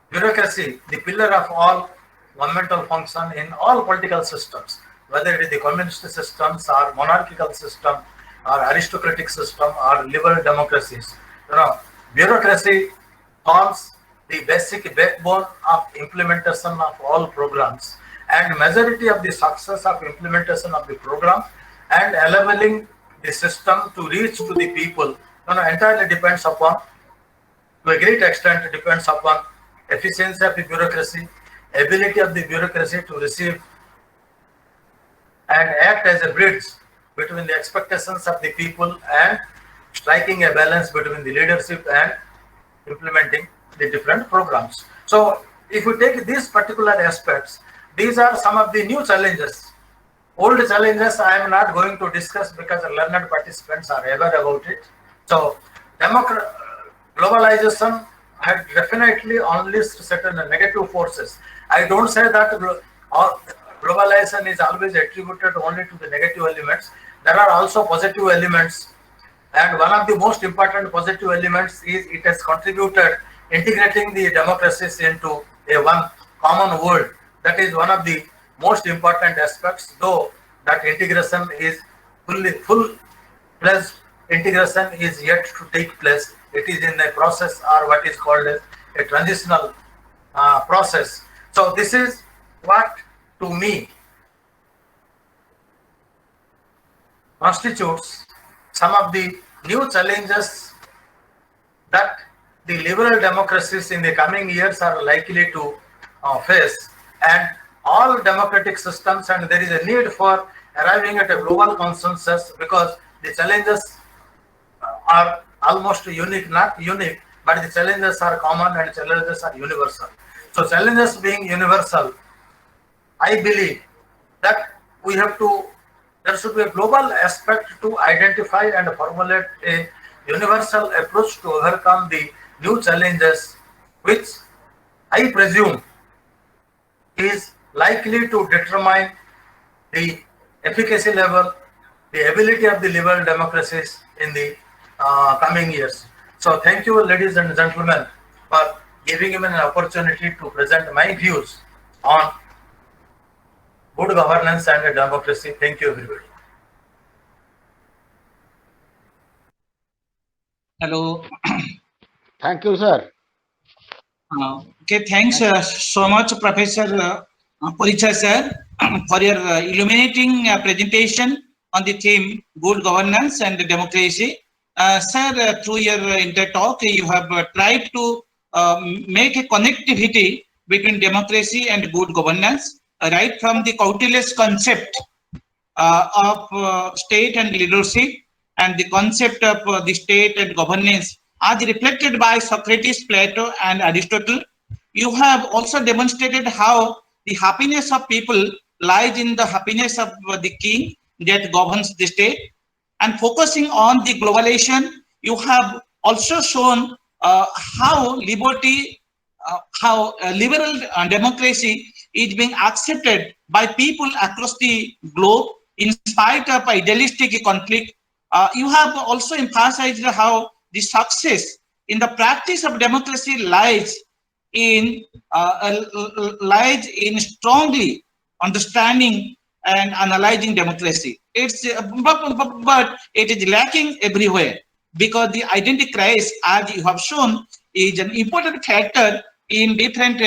bureaucracy, the pillar of all governmental function in all political systems, whether it is the communist systems or monarchical system or aristocratic system or liberal democracies. You know, bureaucracy forms the basic backbone of implementation of all programs, and majority of the success of implementation of the program and enabling the system to reach to the people, you know, entirely depends upon, to a great extent, it depends upon efficiency of the bureaucracy, ability of the bureaucracy to receive and act as a bridge between the expectations of the people and striking a balance between the leadership and implementing the different programs. So if we take these particular aspects, these are some of the new challenges. Old challenges I am not going to discuss because the learned participants are aware about it. So globalization had definitely unleashed certain negative forces. I don't say that globalization is always attributed only to the negative elements. There are also positive elements, and one of the most important positive elements is it has contributed integrating the democracies into a one common world. That is one of the most important aspects, though that integration is full-fledged integration is yet to take place. It is in a process, or what is called as a transitional process. So this is what to me constitutes some of the new challenges that the liberal democracies in the coming years are likely to face, and all democratic systems, and there is a need for arriving at a global consensus because the challenges are almost unique, not unique, but the challenges are common and challenges are universal. So challenges being universal, I believe that there should be a global aspect to identify and formulate a universal approach to overcome the new challenges, which I presume is likely to determine the efficacy level, the ability of the liberal democracies in the coming years. So thank you, ladies and gentlemen, for giving me an opportunity to present my views on good governance and democracy. Thank you, everybody. Hello. Thank you, sir. Okay, thanks so much, Professor Paricha sir, for your illuminating presentation on the theme good governance and democracy. Sir, through your talk, you have tried to make a connectivity between democracy and good governance, right from the Kautilya's concept of state and leadership, and the concept of the state and governance as reflected by Socrates, Plato, and Aristotle. You have also demonstrated how the happiness of people lies in the happiness of the king that governs the state. And focusing on the globalization, you have also shown how liberty, how liberal democracy is being accepted by people across the globe in spite of idealistic conflict. You have also emphasized how the success in the practice of democracy lies in strongly understanding and analyzing democracy. It's but it is lacking everywhere because the identity crisis, as you have shown, is an important factor in different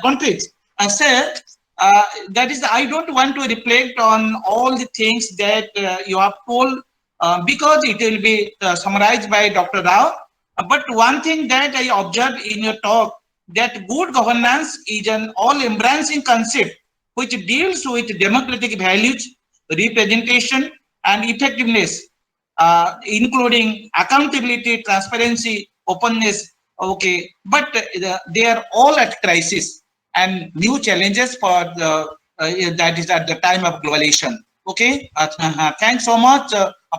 countries. Sir, that is, I don't want to reflect on all the things that you have told because it will be summarized by Dr. Rao. But one thing that I observed in your talk, that good governance is an all-embracing concept which deals with democratic values, representation, and effectiveness, including accountability, transparency, openness. Okay, but they are all at crisis and new challenges for the that is at the time of globalization. Okay, thanks so much,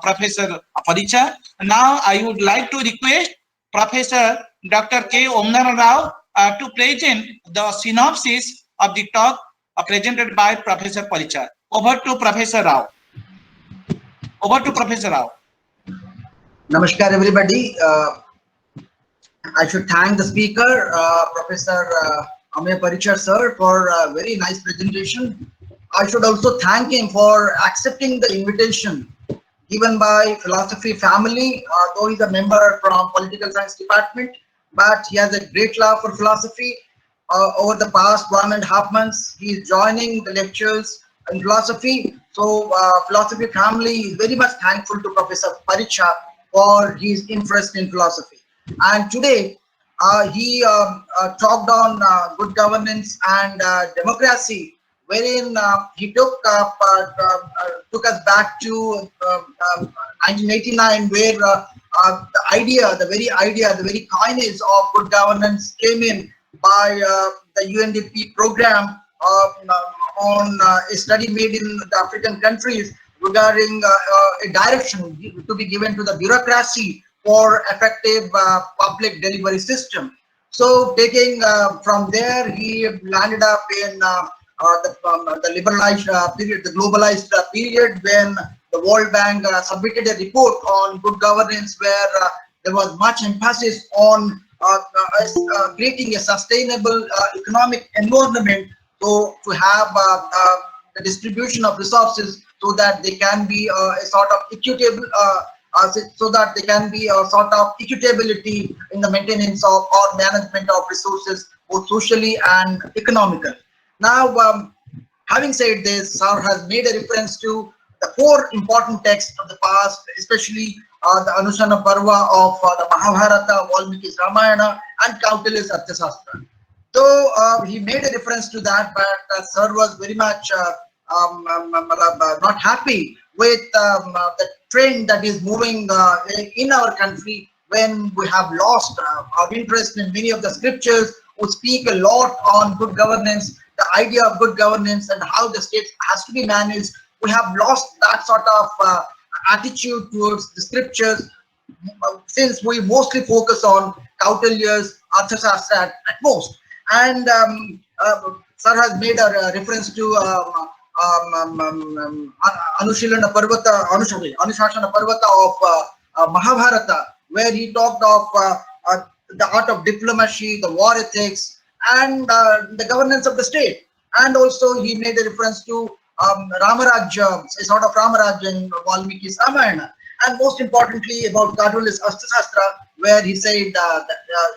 Professor Paricha. Now I would like to request Professor Dr. K. Omnara Rao to present the synopsis of the talk presented by Professor Paricha. Over to Professor Rao. Over to Professor Rao. Namaskar, everybody. I should thank the speaker, Professor Ameya Paricha sir, for a very nice presentation. I should also thank him for accepting the invitation given by philosophy family, though he's a member from political science department, but he has a great love for philosophy. Over the past 1.5 months, he is joining the lectures in philosophy. So philosophy family is very much thankful to Professor Paricha for his interest in philosophy. And today, he talked on good governance and democracy, wherein he took us back to 1989, where the very kindness of good governance came in by the UNDP program on a study made in the African countries regarding a direction to be given to the bureaucracy for effective public delivery system. So taking from there, he landed up in the liberalized period, the globalized period, when the World Bank submitted a report on good governance, where there was much emphasis on creating a sustainable economic environment, so to have the distribution of resources so that they can be a sort of equitable, so that there can be a sort of equitability in the maintenance of or management of resources, both socially and economically. Now, having said this, sir has made a reference to the 4 important texts of the past, especially the Anusana Parva of the Mahabharata, Valmiki's Ramayana, and Kautilya's Arthashastra. So he made a reference to that, but sir was very much not happy with the trend that is moving in our country, when we have lost our interest in many of the scriptures which speak a lot on good governance, the idea of good governance and how the state has to be managed. We have lost that sort of attitude towards the scriptures, since we mostly focus on Kautilya's Arthashastra at most. And Sir has made a reference to Anushilana Parvata, Anushashana Parvata of Mahabharata, where he talked of the art of diplomacy, the war ethics, and the governance of the state. And also he made a reference to Ramaraj, a sort of Ramaraj in Valmiki's Ramayana. And most importantly about Garuda's Astasastra, where he said that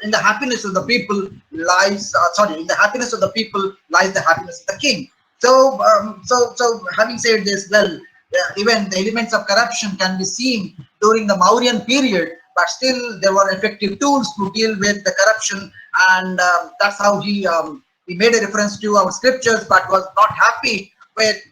in the happiness of the people lies, in the happiness of the people lies the happiness of the king. So, so having said this, well, even the elements of corruption can be seen during the Mauryan period, but still there were effective tools to deal with the corruption, and that's how he made a reference to our scriptures, but was not happy with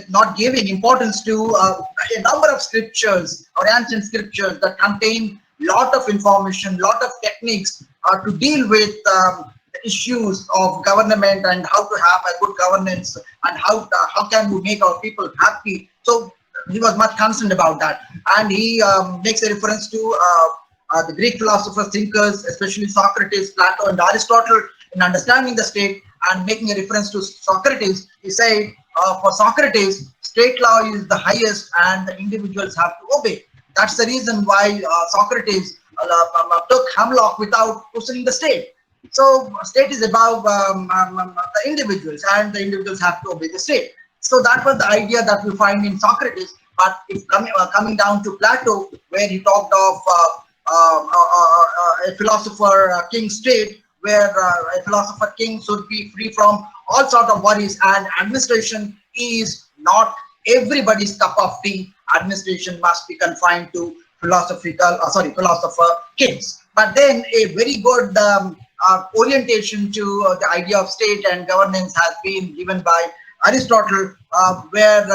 not giving importance to a number of scriptures or ancient scriptures that contain lot of information, lot of techniques to deal with the issues of government and how to have a good governance and how can we make our people happy. So he was much concerned about that, and he makes a reference to the Greek philosophers, thinkers, especially Socrates, Plato, and Aristotle, in understanding the state, and making a reference to Socrates. He said, for Socrates, state law is the highest and the individuals have to obey. That's the reason why Socrates took hemlock without questioning the state. So state is above the individuals, and the individuals have to obey the state. So that was the idea that we find in Socrates. But if coming down to Plato, where he talked of a philosopher king state, where a philosopher king should be free from all sort of worries, and administration is not everybody's cup of tea. Administration must be confined to philosopher kings. But then a very good orientation to the idea of state and governance has been given by Aristotle, where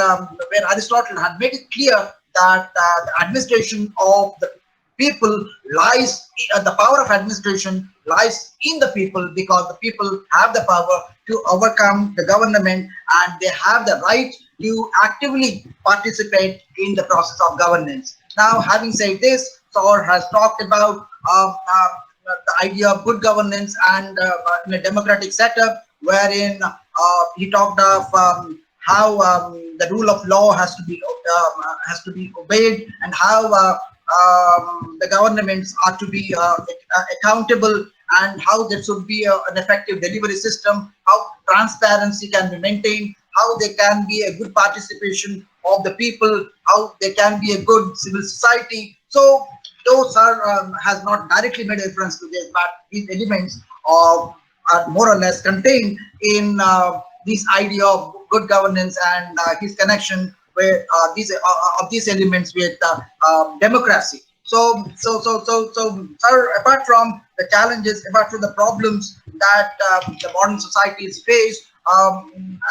Aristotle had made it clear that the administration of the people lies, the power of administration lies in the people, because the people have the power to overcome the government, and they have the right to actively participate in the process of governance. Now, having said this, Saur has talked about the idea of good governance and in a democratic setup, wherein he talked of how the rule of law has to be obeyed, and how the governments are to be accountable, and how there should be an effective delivery system, how transparency can be maintained, how there can be a good participation of the people, how there can be a good civil society. So those has not directly made a reference to this, but these elements are more or less contained in this idea of good governance and his connection with these elements with democracy. So, sir, apart from the challenges, apart from the problems that the modern societies face,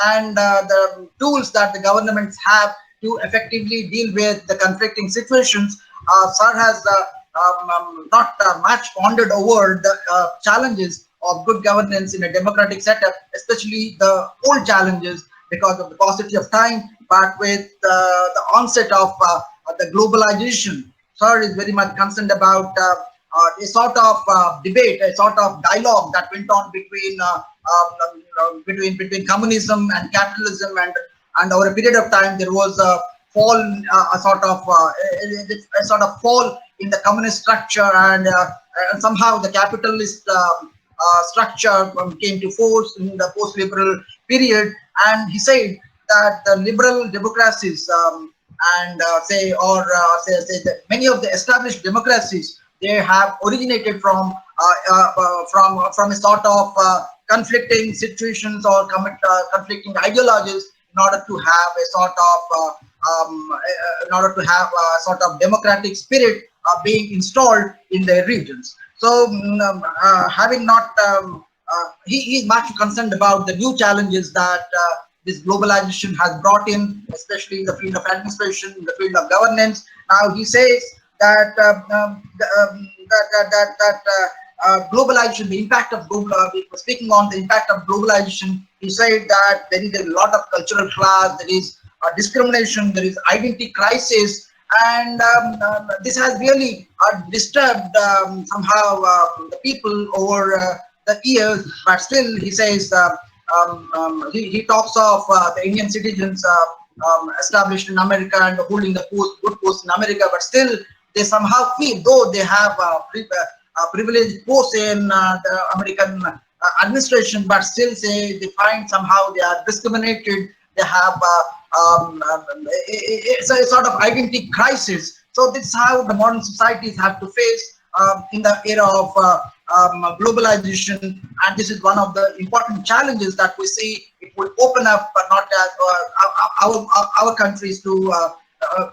and the tools that the governments have to effectively deal with the conflicting situations, sir has not much pondered over the challenges of good governance in a democratic setup, especially the old challenges because of the paucity of time, but with the onset of the globalization. Sir is very much concerned about a sort of debate, a sort of dialogue that went on between communism and capitalism, and over a period of time there was a fall, a sort of fall in the communist structure, and somehow the capitalist structure came to force in the post-liberal period. And he said that the liberal democracies say many of the established democracies, they have originated from a sort of conflicting situations or conflicting ideologies in order to have a sort of democratic spirit being installed in their regions. So having not he is much concerned about the new challenges that this globalization has brought in, especially in the field of administration, in the field of governance. Now he says that globalization, the impact of speaking on the impact of globalization, he said that there is a lot of cultural class, there is discrimination, there is identity crisis, and this has really disturbed somehow the people over the years, but still he says he talks of the Indian citizens established in America and holding the good posts in America, but still they somehow feel, though they have privileged posts in the American administration, but still say they find somehow they are discriminated. They have it's a sort of identity crisis. So this is how the modern societies have to face in the era of globalization, and this is one of the important challenges that we see. It will open up, but not our countries to.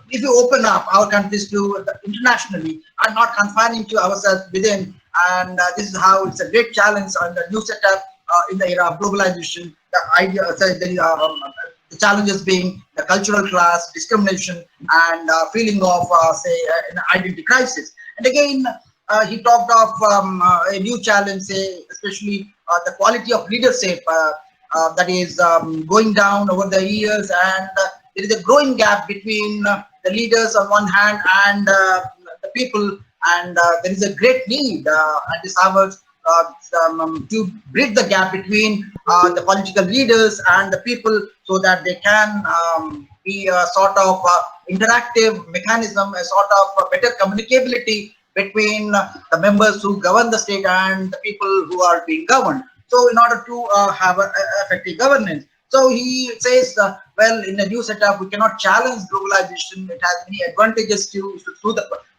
If you open up our countries to internationally and not confining to ourselves within, and this is how it's a great challenge on the new setup in the era of globalization. The idea, the challenges being the cultural class, discrimination, and feeling of say an identity crisis. And again, he talked of a new challenge, say, especially the quality of leadership that is going down over the years, and there is a growing gap between the leaders on one hand and the people, and there is a great need at this hour to bridge the gap between the political leaders and the people, so that they can be a sort of interactive mechanism, a sort of better communicability between the members who govern the state and the people who are being governed. So in order to have effective governance. So he says, well, in a new setup, we cannot challenge globalization. It has many advantages too.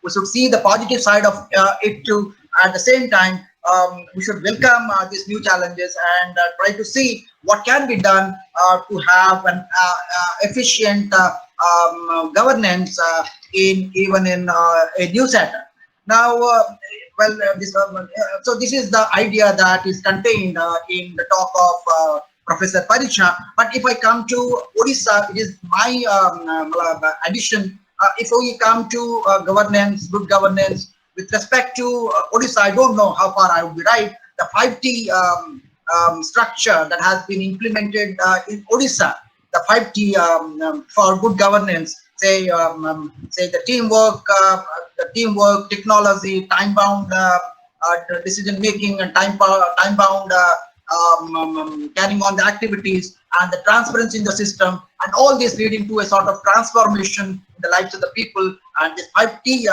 We should see the positive side of it too. At the same time, we should welcome these new challenges and try to see what can be done to have an efficient governance even in a new setup. Now, so this is the idea that is contained in the talk of Professor Paricha. But if I come to Odisha, it is my addition. If we come to governance, good governance, with respect to Odisha, I don't know how far I would be right. The 5T structure that has been implemented in Odisha, the 5T for good governance, say the teamwork, technology, time-bound decision making, and time-bound carrying on the activities, and the transparency in the system, and all this leading to a sort of transformation in the lives of the people. And this 5T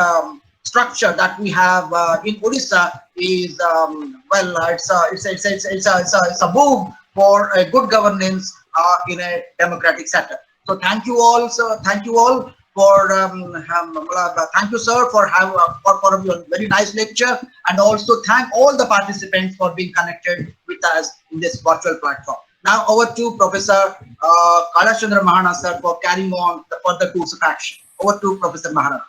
structure that we have in Odisha is it's a move for a good governance in a democratic setup. So thank you all, sir. Thank you all for thank you, sir, for a very nice lecture, and also thank all the participants for being connected with us in this virtual platform. Now over to Professor Kailash Chandra Mahana, sir, for carrying on the further course of action. Over to Professor Mahana.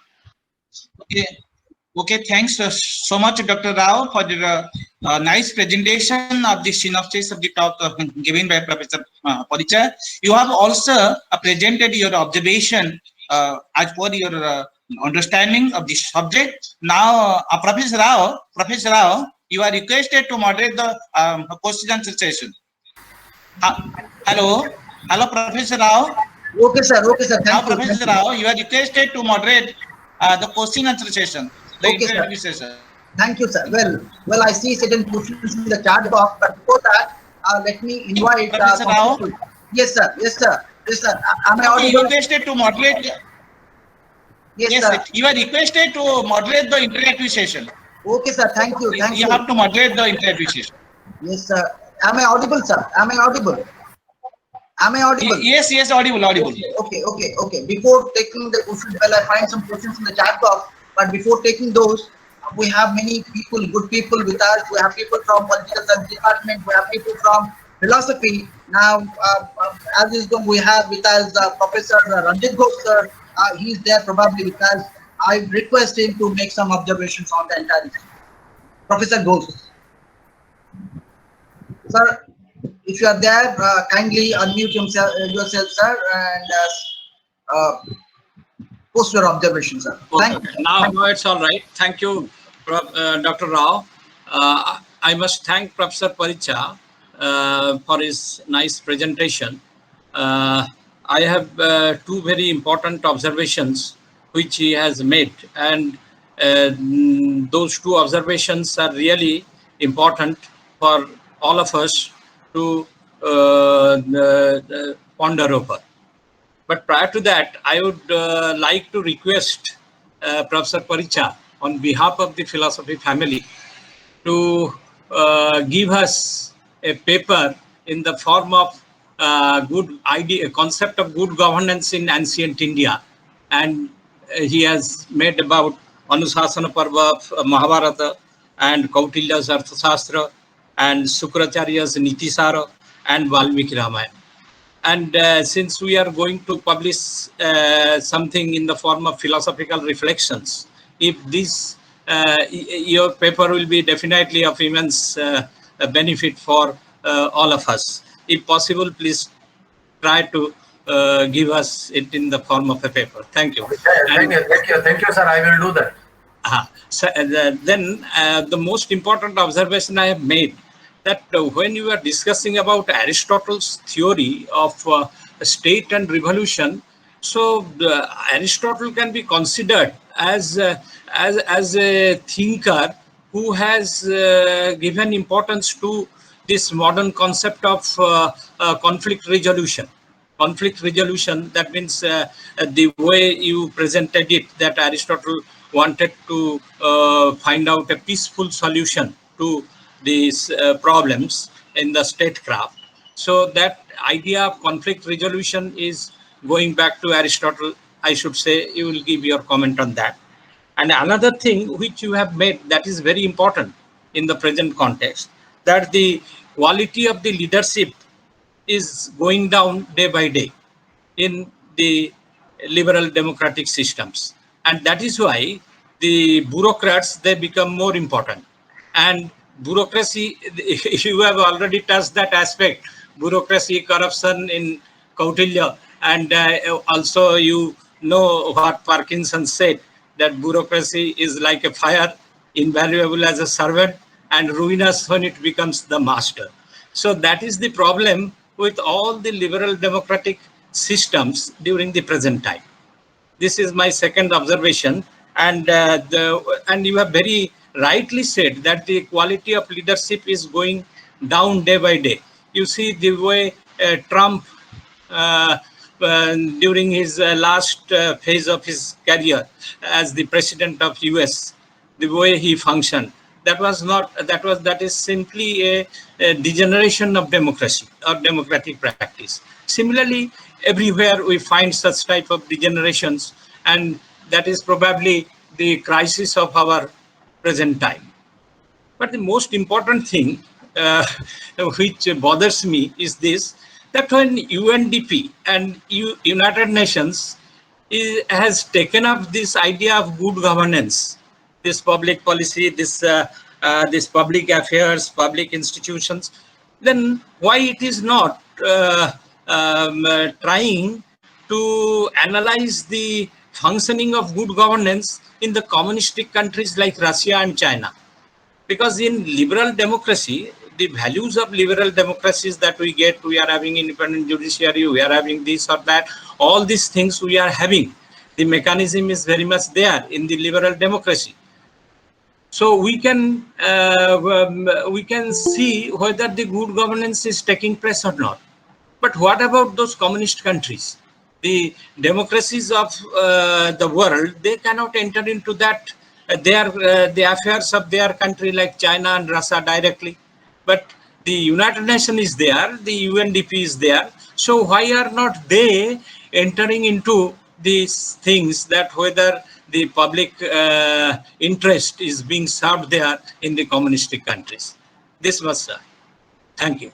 Okay, thanks so much, Dr. Rao, for the nice presentation of the synopsis of the talk given by Professor Paricha. You have also presented your observation as per your understanding of the subject. Now, Professor Rao, you are requested to moderate the question and answer session. Hello, Professor Rao. Okay, sir. Now, Professor Rao, you are requested to moderate the question and answer session. Okay, sir. Thank you, sir. Well, I see certain questions in the chat box, but before that, let me invite Professor Rao. Yes, sir. Am I audible? You are requested to moderate. Yes, sir. You are requested to moderate the interactive session. Okay, sir. Thank you. You have to moderate the interactive session. Yes, sir. Am I audible, sir? Am I audible? Yes, audible. Okay. Before taking the questions, well, I find some questions in the chat box, but before taking those, we have many people, good people with us. We have people from political science department. We have people from philosophy. Now, as is going, we have with us Professor Ranjit Ghosh, sir. He's there probably with us. I request him to make some observations on the entire issue. Professor Ghosh. Sir, if you are there, kindly unmute yourself, sir, and post your observations, sir. Okay. Now it's all right. Thank you, Dr. Rao. I must thank Professor Paricha for his nice presentation. I have two very important observations which he has made, and those two observations are really important for all of us to ponder over. But prior to that, I would like to request Professor Paricha, on behalf of the philosophy family, to give us a paper in the form of good idea, a concept of good governance in ancient India. And he has made about Anusasana Parva of Mahabharata and Kautilya's Arthashastra and Sukracharya's Nitisara and Valmiki Ramayana. And since we are going to publish something in the form of philosophical reflections, if this your paper will be definitely of immense benefit for all of us. If possible, please try to give us it in the form of a paper. Thank you. Thank you, sir. I will do that. So, then the most important observation I have made, that when you are discussing about Aristotle's theory of state and revolution, so Aristotle can be considered as a thinker who has given importance to this modern concept of conflict resolution. Conflict resolution, that means the way you presented it, that Aristotle wanted to find out a peaceful solution to these problems in the statecraft. So that idea of conflict resolution is going back to Aristotle. I should say you will give your comment on that. And another thing which you have made that is very important in the present context, that the quality of the leadership is going down day by day in the liberal democratic systems. And that is why the bureaucrats, they become more important. And bureaucracy, you have already touched that aspect, bureaucracy, corruption in Kautilya, and also you know what Parkinson said, that bureaucracy is like a fire, invaluable as a servant and ruinous when it becomes the master. So that is the problem with all the liberal democratic systems during the present time. This is my second observation. And you have very rightly said that the quality of leadership is going down day by day. You see the way Trump, during his last phase of his career as the president of US, the way he functioned, that is simply a degeneration of democracy or democratic practice. Similarly, everywhere we find such type of degenerations, and that is probably the crisis of our present time. But the most important thing which bothers me is this, that when UNDP and United Nations has taken up this idea of good governance, this public policy, this public affairs, public institutions, then why it is not trying to analyze the functioning of good governance in the communistic countries like Russia and China? Because in liberal democracy, the values of liberal democracies that we get, we are having independent judiciary, we are having this or that, all these things we are having. The mechanism is very much there in the liberal democracy. So we can see whether the good governance is taking place or not. But what about those communist countries? The democracies of the world, they cannot enter into that the affairs of their country like China and Russia directly. But the United Nations is there, the UNDP is there. So why are not they entering into these things, that whether the public interest is being served there in the communistic countries? This was, thank you.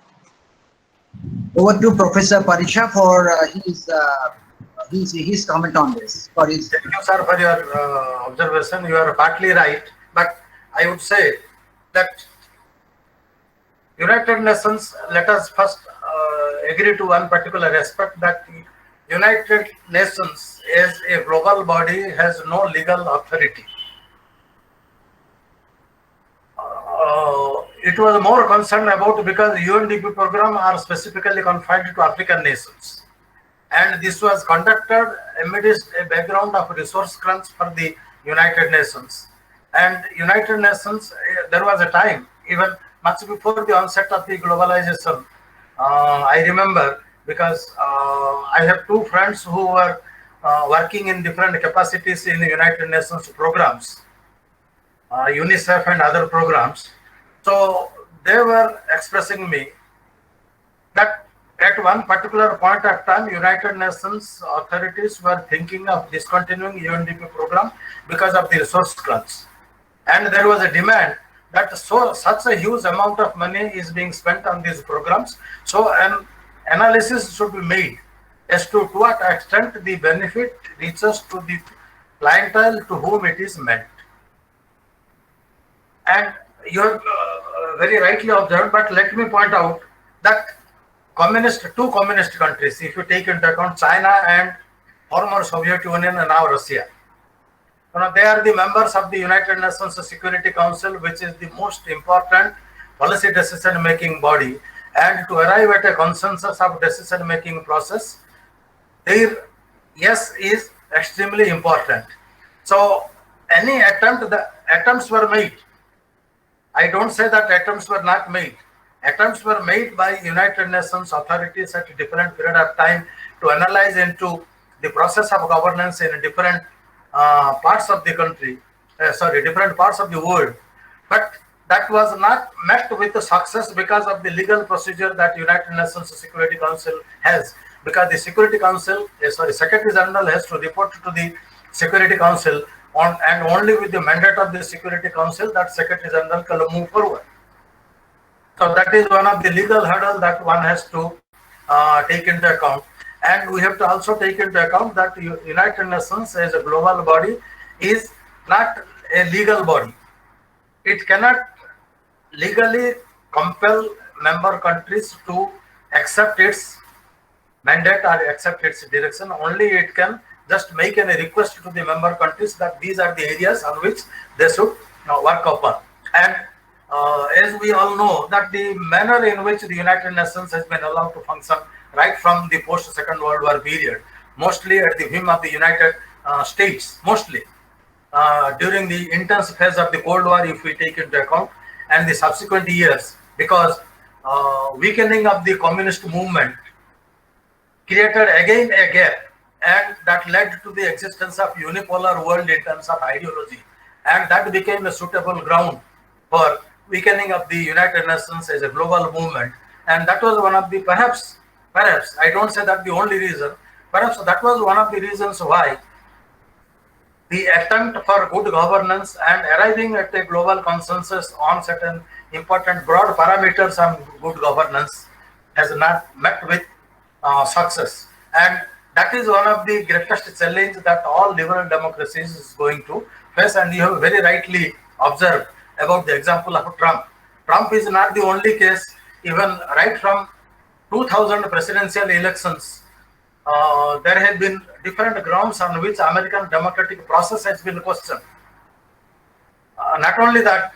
Over to Professor Paricha for his comment on this. Thank you, sir, for your observation. You are partly right, but I would say that United Nations, let us first agree to one particular aspect, that United Nations as a global body has no legal authority. It was more concerned about, because UNDP program are specifically confined to African nations. And this was conducted amidst a background of resource crunch for the United Nations. And United Nations, there was a time, even much before the onset of the globalization. I remember because I have two friends who were working in different capacities in the United Nations programs, UNICEF and other programs. So they were expressing me that at one particular point of time, United Nations authorities were thinking of discontinuing UNDP program because of the resource crunch. And there was a demand that such a huge amount of money is being spent on these programs. So an analysis should be made as to what extent the benefit reaches to the clientele to whom it is meant. And you have very rightly observed, but let me point out that two communist countries, if you take into account China and former Soviet Union and now Russia, they are the members of the United Nations Security Council, which is the most important policy decision-making body. And to arrive at a consensus of decision-making process, their yes is extremely important. So any the attempts were made. I don't say that attempts were not made. Attempts were made by United Nations authorities at a different period of time to analyze into the process of governance in different parts of the country, different parts of the world. But that was not met with the success because of the legal procedure that United Nations Security Council has. Because the Security Council, Secretary General has to report to the Security Council and only with the mandate of the Security Council that Secretary General can move forward. So that is one of the legal hurdles that one has to take into account. And we have to also take into account that United Nations as a global body is not a legal body. It cannot legally compel member countries to accept its mandate or accept its direction. Only it can just make a request to the member countries that these are the areas on which they should work upon. And as we all know, that the manner in which the United Nations has been allowed to function right from the post-Second World War period, mostly at the whim of the United States, mostly during the intense phase of the Cold War, if we take into account, and the subsequent years, because weakening of the communist movement created again a gap, and that led to the existence of unipolar world in terms of ideology, and that became a suitable ground for weakening of the United Nations as a global movement. And that was one of the perhaps I don't say that the only reason, perhaps that was one of the reasons why the attempt for good governance and arriving at a global consensus on certain important broad parameters on good governance has not met with success. And that is one of the greatest challenges that all liberal democracies is going to face. And you have very rightly observed about the example of Trump. Trump is not the only case. Even right from 2000 presidential elections, there have been different grounds on which American democratic process has been questioned. Not only that,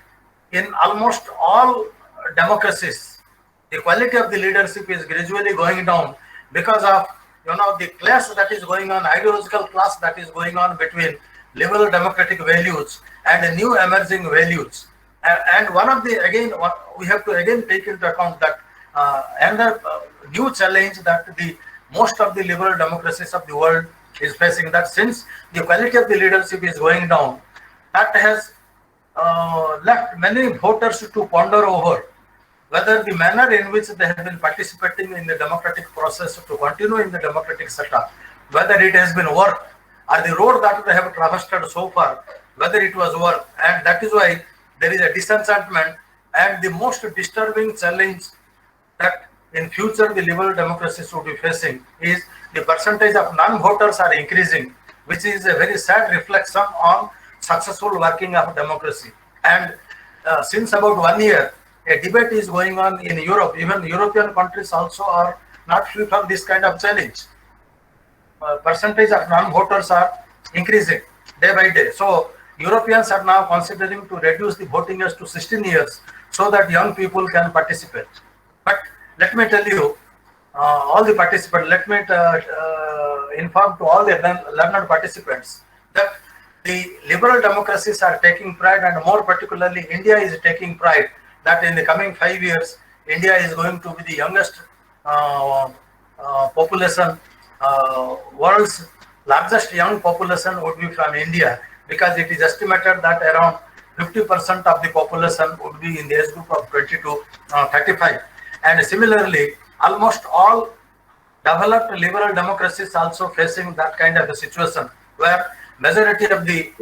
in almost all democracies, the quality of the leadership is gradually going down because of the clash that is going on, ideological clash that is going on between liberal democratic values and the new emerging values. And one of the, again, we have to again take into account that another new challenge that the most of the liberal democracies of the world is facing, that since the quality of the leadership is going down, that has left many voters to ponder over whether the manner in which they have been participating in the democratic process to continue in the democratic setup, whether it has been work, or the road that they have traversed so far, whether it was work. And that is why there is a disenchantment, and the most disturbing challenge that in future the liberal democracies will be facing is the percentage of non-voters are increasing, which is a very sad reflection on successful working of democracy. And since about 1 year, a debate is going on in Europe. Even European countries also are not free from this kind of challenge. Percentage of non-voters are increasing day by day. So Europeans are now considering to reduce the voting age to 16 years so that young people can participate. But let me tell you, all the participants, let me inform to all the learned participants that the liberal democracies are taking pride, and more particularly India is taking pride that in the coming 5 years, India is going to be the youngest population, world's largest young population would be from India, because it is estimated that around 50% of the population would be in the age group of 20 to 35. And similarly, almost all developed liberal democracies also facing that kind of a situation where majority of the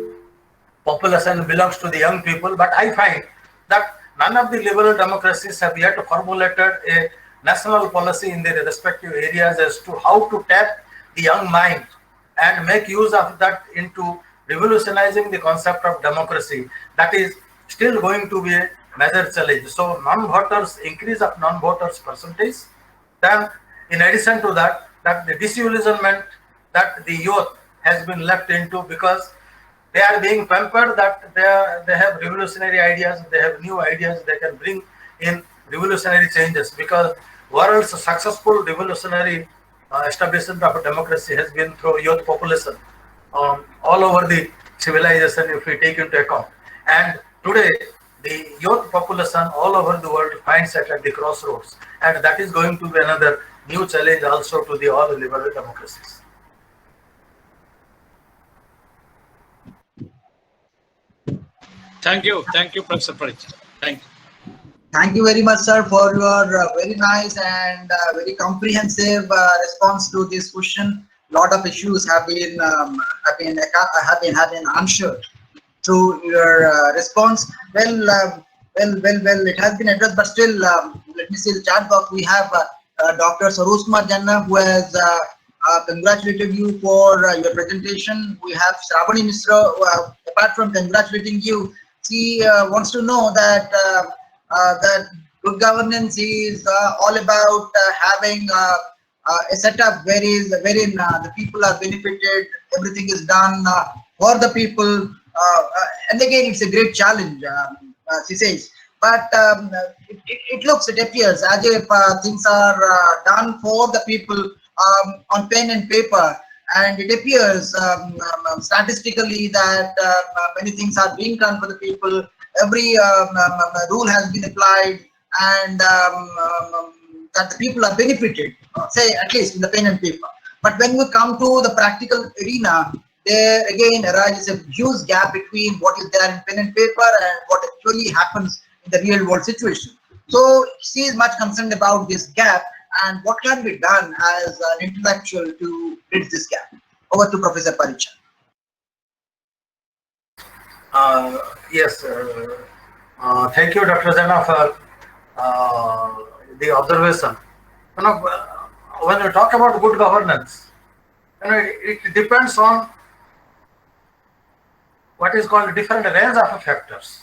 population belongs to the young people. But I find that none of the liberal democracies have yet formulated a national policy in their respective areas as to how to tap the young mind and make use of that into revolutionizing the concept of democracy. That is still going to be a major challenge. So non-voters, increase of non-voters percentage. Then in addition to that, that the disillusionment that the youth has been left into, because they are being pampered that they have revolutionary ideas, they have new ideas, they can bring in revolutionary changes, because world's successful revolutionary establishment of a democracy has been through youth population all over the civilization, if we take into account. And today, the youth population all over the world finds it at the crossroads, and that is going to be another new challenge also to the all liberal democracies. Thank you, Professor Paricha. Thank you. Thank you very much, sir, for your very nice and very comprehensive response to this question. Lot of issues have been answered through your response. Well, it has been addressed, but still, let me see the chat box. We have Dr. Sarosh Kumar Janna, who has congratulated you for your presentation. We have Shravani Misra, apart from congratulating you, she wants to know that that good governance is all about having a setup wherein the people are benefited, everything is done for the people, and again it's a great challenge, she says. But it appears as if things are done for the people on pen and paper, and it appears statistically that many things are being done for the people. Every rule has been applied, and that the people are benefited, say at least in the pen and paper. But when we come to the practical arena, there again arises a huge gap between what is there in pen and paper and what actually happens in the real world situation. So she is much concerned about this gap and what can be done as an intellectual to bridge this gap. Over to Professor Paricha. Yes, thank you, Dr. Janna, for the observation. You know, when you talk about good governance, you know, it depends on what is called different range of factors.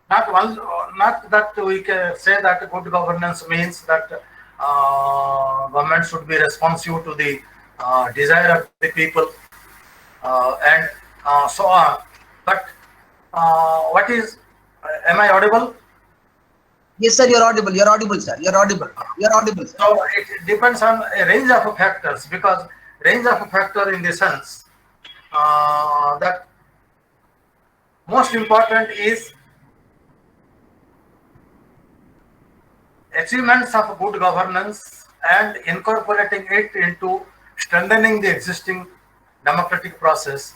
Not that we can say that good governance means that government should be responsive to the desire of the people and so on. But what is, am I audible? Yes, sir, you're audible. You're audible, sir. You're audible. You're audible, sir. So it depends on a range of factors, because range of factor in the sense that most important is achievements of good governance and incorporating it into strengthening the existing democratic process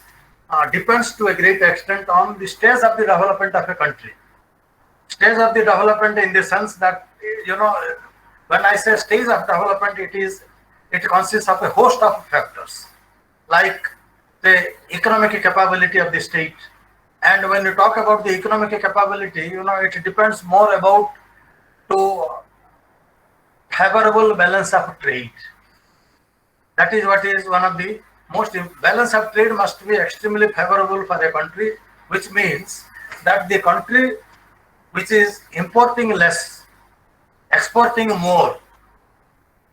depends to a great extent on the stage of the development of a country. Stage of the development in the sense that, you know, when I say stage of development, it consists of a host of factors, like the economic capability of the state. And when you talk about the economic capability, you know, it depends more about to favorable balance of trade. That is what is one of the most, balance of trade must be extremely favorable for a country, which means that the country which is importing less, exporting more,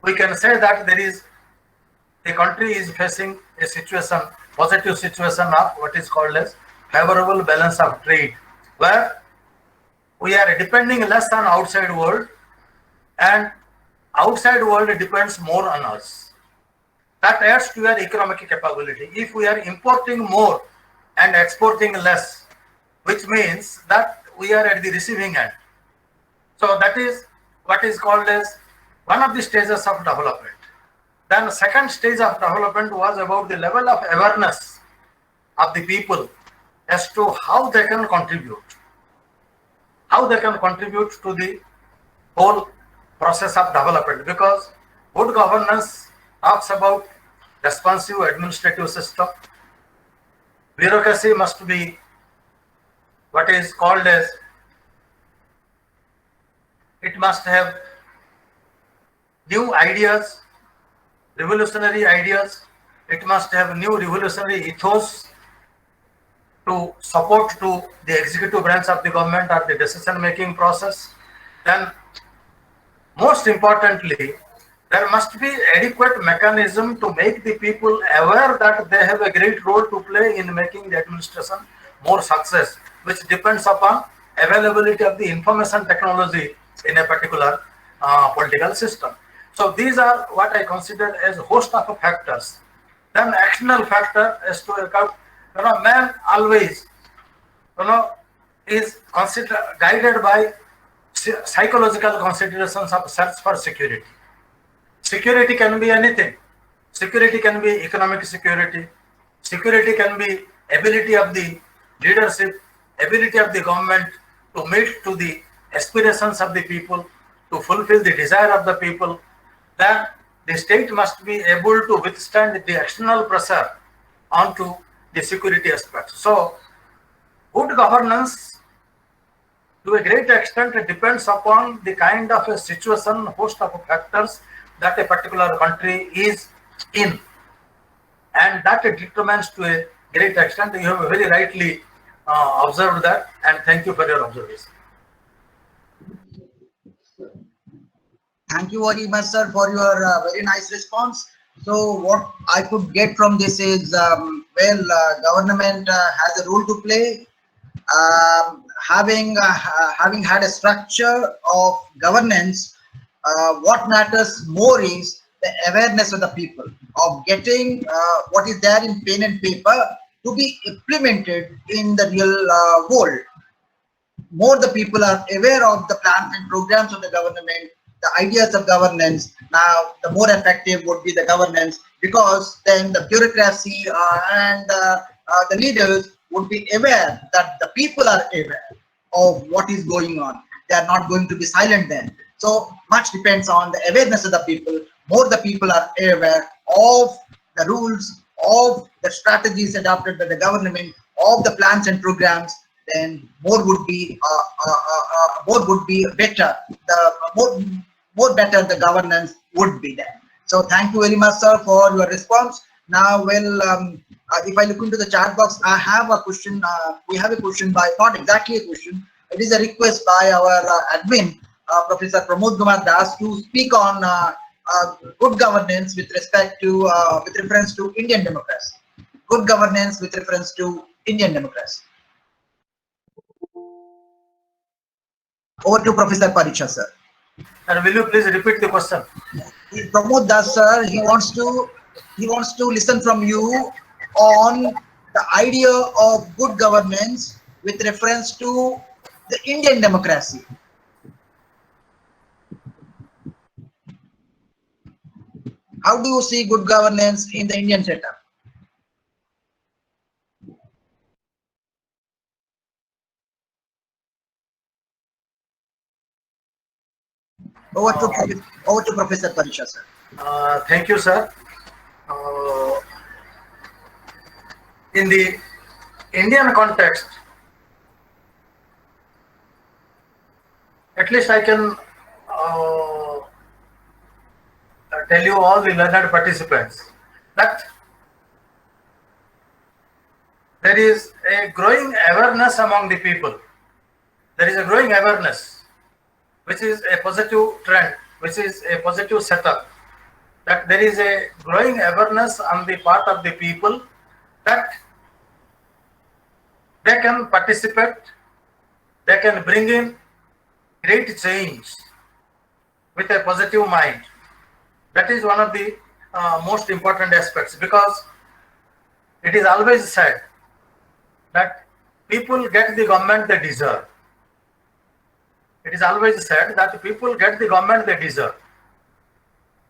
we can say that the country is facing a situation, positive situation of what is called as favorable balance of trade, where we are depending less on outside world and outside world depends more on us. That adds to our economic capability. If we are importing more and exporting less, which means that we are at the receiving end. So that is what is called as one of the stages of development. Then the second stage of development was about the level of awareness of the people as to how they can contribute to the whole process of development, because good governance talks about responsive administrative system. Bureaucracy must be what is called as, it must have new ideas, revolutionary ideas. It must have new revolutionary ethos to support to the executive branch of the government or the decision-making process. Then, most importantly, there must be adequate mechanism to make the people aware that they have a great role to play in making the administration more success, which depends upon availability of the information technology in a particular political system. So these are what I consider as a host of factors. Then actional factor is to account, man always, is guided by psychological considerations of search for security. Security can be anything. Security can be economic security. Security can be ability of the leadership, ability of the government to meet to the aspirations of the people, to fulfill the desire of the people. Then the state must be able to withstand the external pressure onto the security aspects. So, good governance to a great extent depends upon the kind of a situation, host of factors that a particular country is in, and that determines to a great extent. You have very rightly observed that, and thank you for your observation. Thank you very much, sir, for your very nice response. So what I could get from this is, government has a role to play. Having had a structure of governance, what matters more is the awareness of the people of getting what is there in pen and paper to be implemented in the real world. More the people are aware of the plans and programs of the government, the ideas of governance, now the more effective would be the governance, because then the bureaucracy and the leaders would be aware that the people are aware of what is going on. They are not going to be silent then. So much depends on the awareness of the people. More the people are aware of the rules, of the strategies adopted by the government, of the plans and programs, then more would be better. The more better the governance would be then. So thank you very much, sir, for your response. Now, if I look into the chat box, I have a question. We have a question by, not exactly a question, it is a request by our admin, Professor Pramod Kumar Das, to speak on good governance with respect to with reference to Indian democracy. Good governance with reference to Indian democracy. Over to Professor Paricha, sir. And will you please repeat the question? Pramod Das, sir, he wants to listen from you on the idea of good governance with reference to the Indian democracy. How do you see good governance in the Indian setup? Over to Professor Paricha, sir. Thank you, sir. In the Indian context, at least I can tell you all the learned participants that there is a growing awareness among the people. There is a growing awareness, which is a positive trend, which is a positive setup, that there is a growing awareness on the part of the people that they can participate, they can bring in great change with a positive mind. That is one of the most important aspects, because it is always said that people get the government they deserve. it is always said that people get the government they deserve.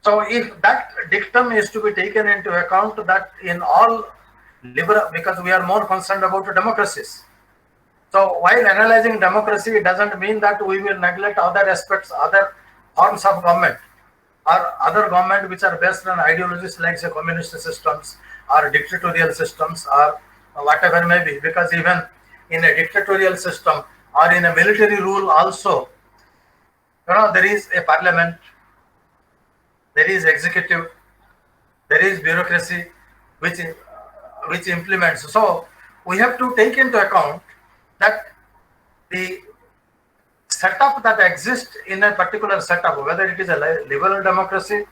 So if that dictum is to be taken into account, that in all liberal, because we are more concerned about democracies. So while analyzing democracy, it doesn't mean that we will neglect other aspects, other forms of government, or other government which are based on ideologies like say communist systems or dictatorial systems or whatever may be, because even in a dictatorial system or in a military rule also, there is a parliament, there is executive, there is bureaucracy which implements. So we have to take into account that the setup that exists in a particular setup, whether it is a liberal democracy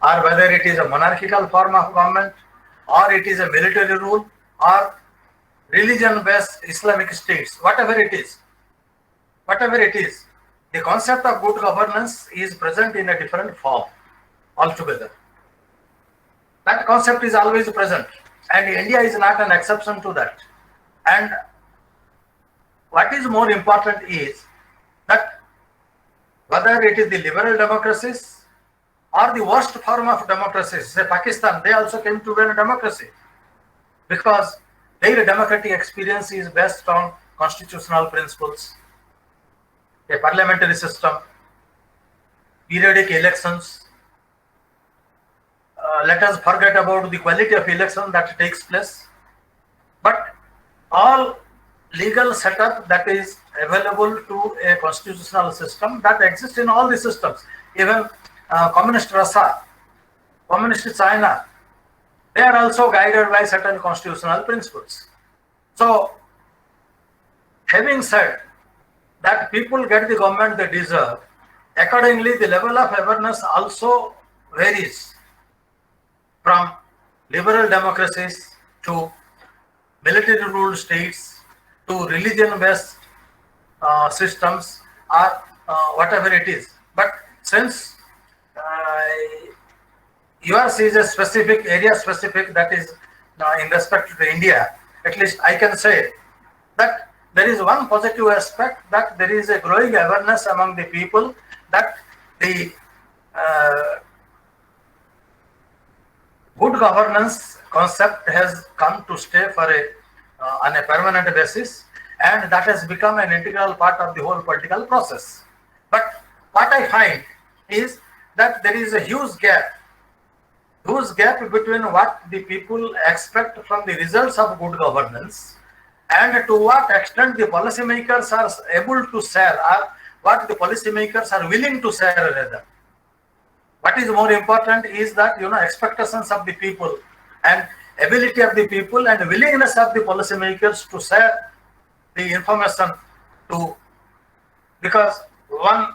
or whether it is a monarchical form of government or it is a military rule or religion-based Islamic states, whatever it is, the concept of good governance is present in a different form altogether. That concept is always present, and India is not an exception to that. And what is more important is that whether it is the liberal democracies or the worst form of democracies, say Pakistan, they also came to be a democracy because their democratic experience is based on constitutional principles, a parliamentary system, periodic elections. Let us forget about the quality of election that takes place, but all legal setup that is available to a constitutional system that exists in all the systems, even communist Russia, communist China, they are also guided by certain constitutional principles. So, having said that people get the government they deserve, accordingly the level of awareness also varies from liberal democracies to military ruled states to religion-based systems or whatever it is. But since yours is a specific area specific, that is in respect to India, at least I can say that there is one positive aspect, that there is a growing awareness among the people that the good governance concept has come to stay for on a permanent basis, and that has become an integral part of the whole political process. But what I find is that there is a huge gap between what the people expect from the results of good governance and to what extent the policymakers are able to share, or what the policymakers are willing to share rather. What is more important is that expectations of the people and ability of the people and willingness of the policymakers to share the information because when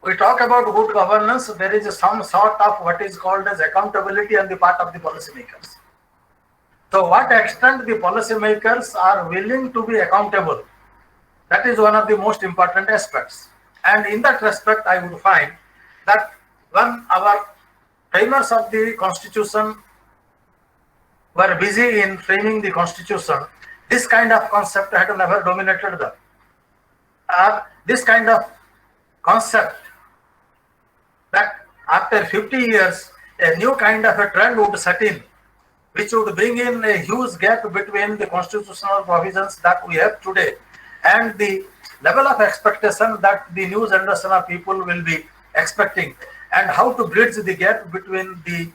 we talk about good governance, there is some sort of what is called as accountability on the part of the policymakers. So what extent the policymakers are willing to be accountable, that is one of the most important aspects. And in that respect, I would find that when our framers of the constitution were busy in framing the constitution, this kind of concept had never dominated them. This kind of concept that after 50 years, a new kind of a trend would set in, which would bring in a huge gap between the constitutional provisions that we have today and the level of expectation that the new generation of people will be expecting, and how to bridge the gap between the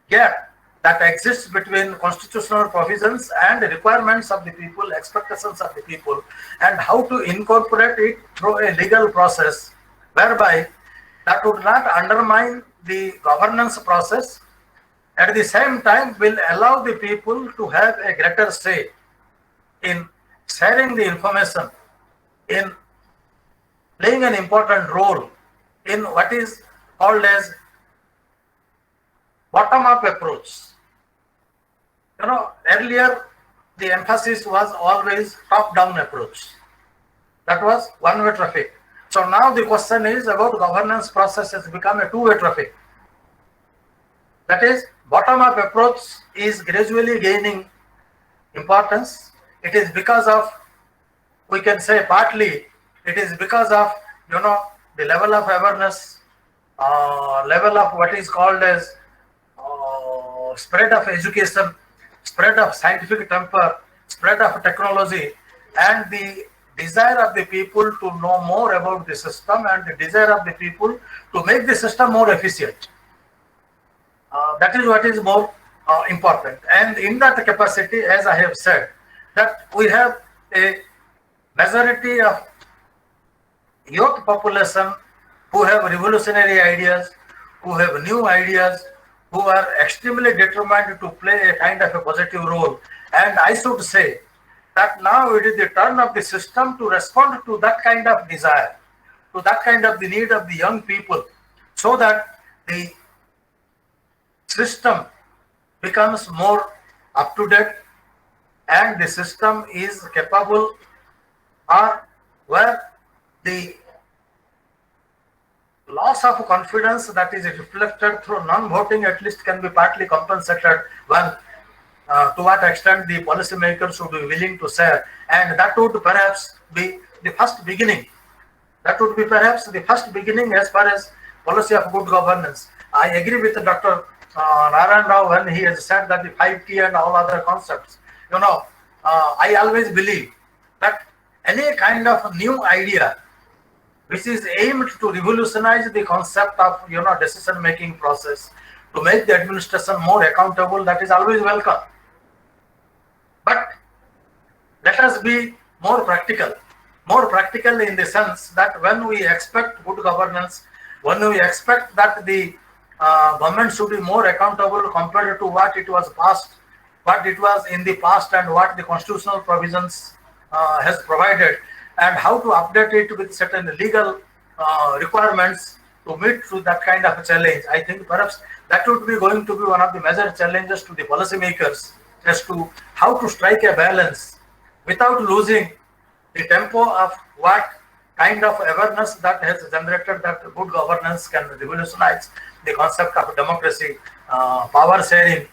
gap that exists between constitutional provisions and requirements of the people, expectations of the people, and how to incorporate it through a legal process whereby that would not undermine the governance process, at the same time will allow the people to have a greater say in sharing the information, in playing an important role in what is called as bottom-up approach. Earlier the emphasis was always top-down approach. That was one-way traffic. So now the question is about governance process has become a two-way traffic. That is, bottom-up approach is gradually gaining importance. It is because of, we can say partly, It is because of, the level of awareness, level of what is called as spread of education, spread of scientific temper, spread of technology, and the desire of the people to know more about the system, and the desire of the people to make the system more efficient. That is what is more important. And in that capacity, as I have said, that we have a majority of youth population who have revolutionary ideas, who have new ideas, who are extremely determined to play a kind of a positive role. And I should say that now it is the turn of the system to respond to that kind of desire, to that kind of the need of the young people, so that the system becomes more up to date and the system is capable, or where the loss of confidence that is reflected through non-voting at least can be partly compensated when to what extent the policymakers would be willing to share. And that would perhaps be the first beginning. That would be perhaps the first beginning as far as policy of good governance. I agree with Dr. Narayan Rao when he has said that the 5T and all other concepts. I always believe that any kind of new idea which is aimed to revolutionize the concept of decision-making process, to make the administration more accountable, that is always welcome. But let us be more practical in the sense that when we expect good governance, when we expect that the government should be more accountable compared to what it was in the past and what the constitutional provisions has provided, and how to update it with certain legal requirements to meet to that kind of a challenge. I think perhaps that would be going to be one of the major challenges to the policymakers as to how to strike a balance without losing the tempo of what kind of awareness that has generated that good governance can revolutionize the concept of democracy, power sharing,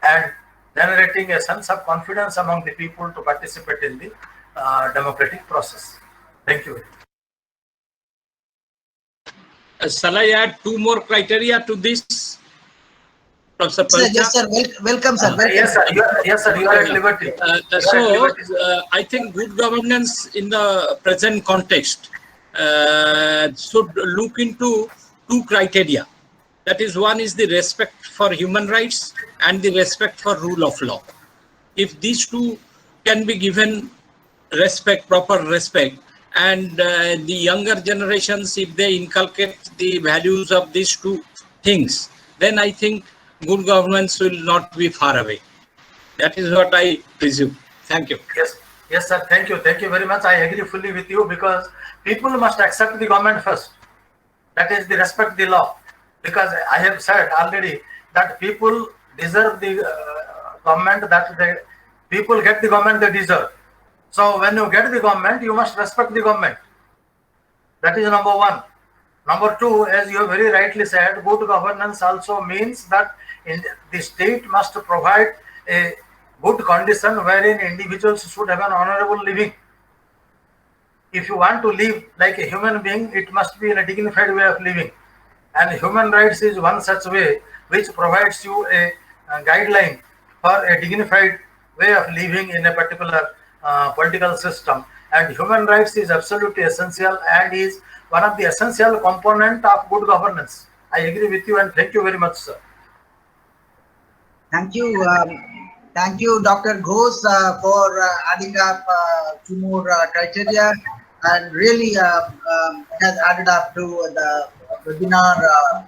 and generating a sense of confidence among the people to participate in the democratic process. Thank you. Shall I add two more criteria to this, Professor Paricha? Yes, sir. Welcome, sir. Welcome. Yes, sir. You are at liberty. I think good governance in the present context should look into two criteria. That is, one is the respect for human rights and the respect for rule of law. If these two can be given proper respect, and the younger generations, if they inculcate the values of these two things, then I think good governance will not be far away. That is what I presume. Thank you. Yes, sir. Thank you very much. I agree fully with you, because people must accept the government first. That is, the respect the law. Because I have said already that people deserve the government, that people get the government they deserve. So when you get the government, you must respect the government. That is number one. Number two, as you have very rightly said, good governance also means that the state must provide a good condition wherein individuals should have an honorable living. If you want to live like a human being, it must be in a dignified way of living. And human rights is one such way which provides you a guideline for a dignified way of living in a particular political system. And human rights is absolutely essential and is one of the essential component of good governance. I agree with you, and thank you very much, sir. Thank you, Dr. Ghosh, for adding up two more criteria, and really has added up to the webinar.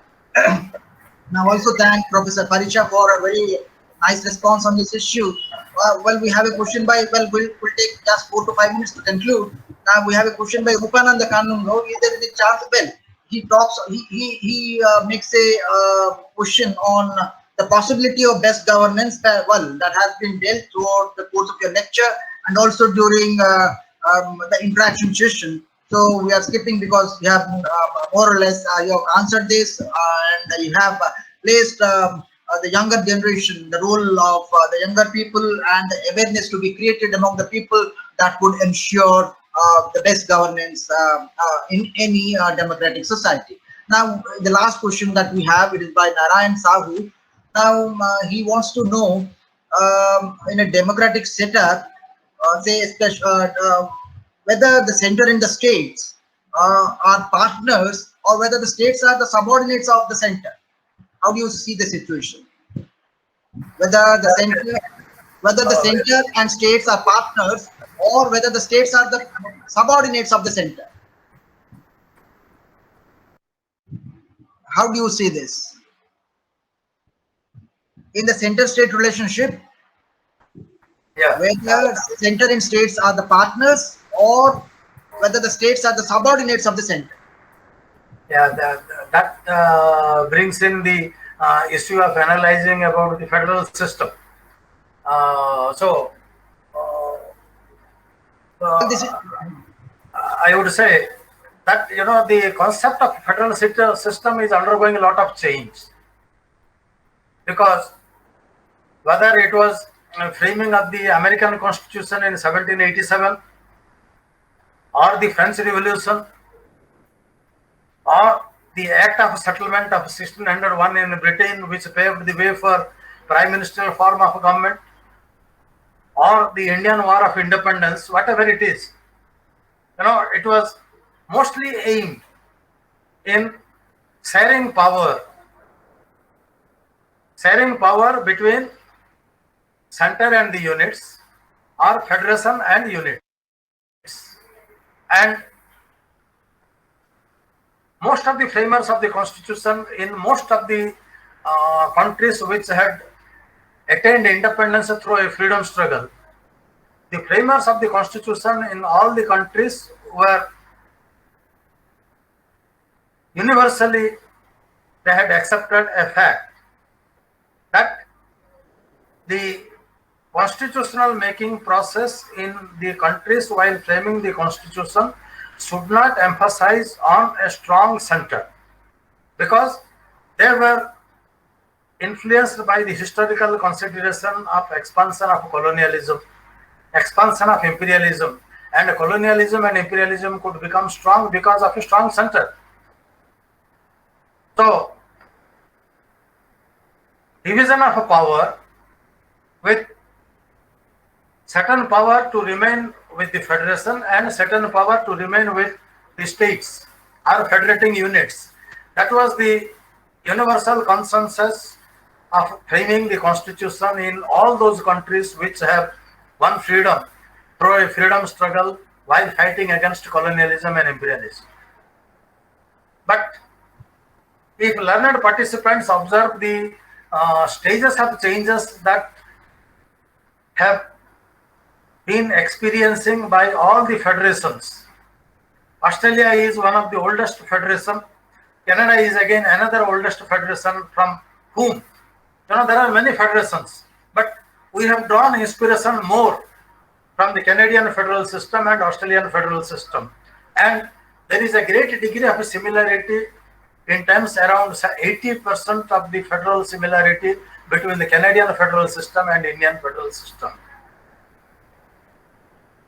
Now also thank Professor Paricha for a very nice response on this issue. Well, we have a question by, we'll take just 4 to 5 minutes to conclude. Now we have a question by Upananda Kanungo. Either the chance bell. He talks, he makes a question on the possibility of best governance, that has been dealt throughout the course of your lecture and also during the interaction session. So we are skipping because you have more or less you have answered this, and you have placed the younger generation, the role of the younger people, and the awareness to be created among the people that would ensure the best governance in any democratic society. Now, the last question that we have, it is by Narayan Sahu. Now, he wants to know, in a democratic setup, whether the center and the states are partners, or whether the states are the subordinates of the center. How do you see the situation? Whether the center and states are partners, or whether the states are the subordinates of the center. How do you see this? In the center-state relationship, Yeah. whether center and states are the partners, or whether the states are the subordinates of the center. Yeah, that brings in the issue of analyzing about the federal system. So, This is, I would say that the concept of federal system is undergoing a lot of change, because whether it was framing of the American Constitution in 1787, or the French Revolution, or the Act of Settlement of 1601 in Britain, which paved the way for prime ministerial form of government, or the Indian War of Independence, whatever it is, it was mostly aimed in sharing power between center and the units, or federation and units. And most of the framers of the constitution in most of the countries which had attained independence through a freedom struggle, the framers of the constitution in all the countries were universally, they had accepted a fact that the constitutional making process in the countries while framing the constitution should not emphasize on a strong center, because they were influenced by the historical consideration of expansion of colonialism, expansion of imperialism, and colonialism and imperialism could become strong because of a strong center. So, division of power, with certain power to remain with the federation and certain power to remain with the states or federating units. That was the universal consensus of framing the constitution in all those countries which have won freedom through a freedom struggle while fighting against colonialism and imperialism. But if learned participants observe the stages of changes that have been experiencing by all the federations, Australia is one of the oldest federation. Canada is again another oldest federation, from whom there are many federations, but we have drawn inspiration more from the Canadian federal system and Australian federal system, and there is a great degree of similarity in terms around 80% of the federal similarity between the Canadian federal system and Indian federal system.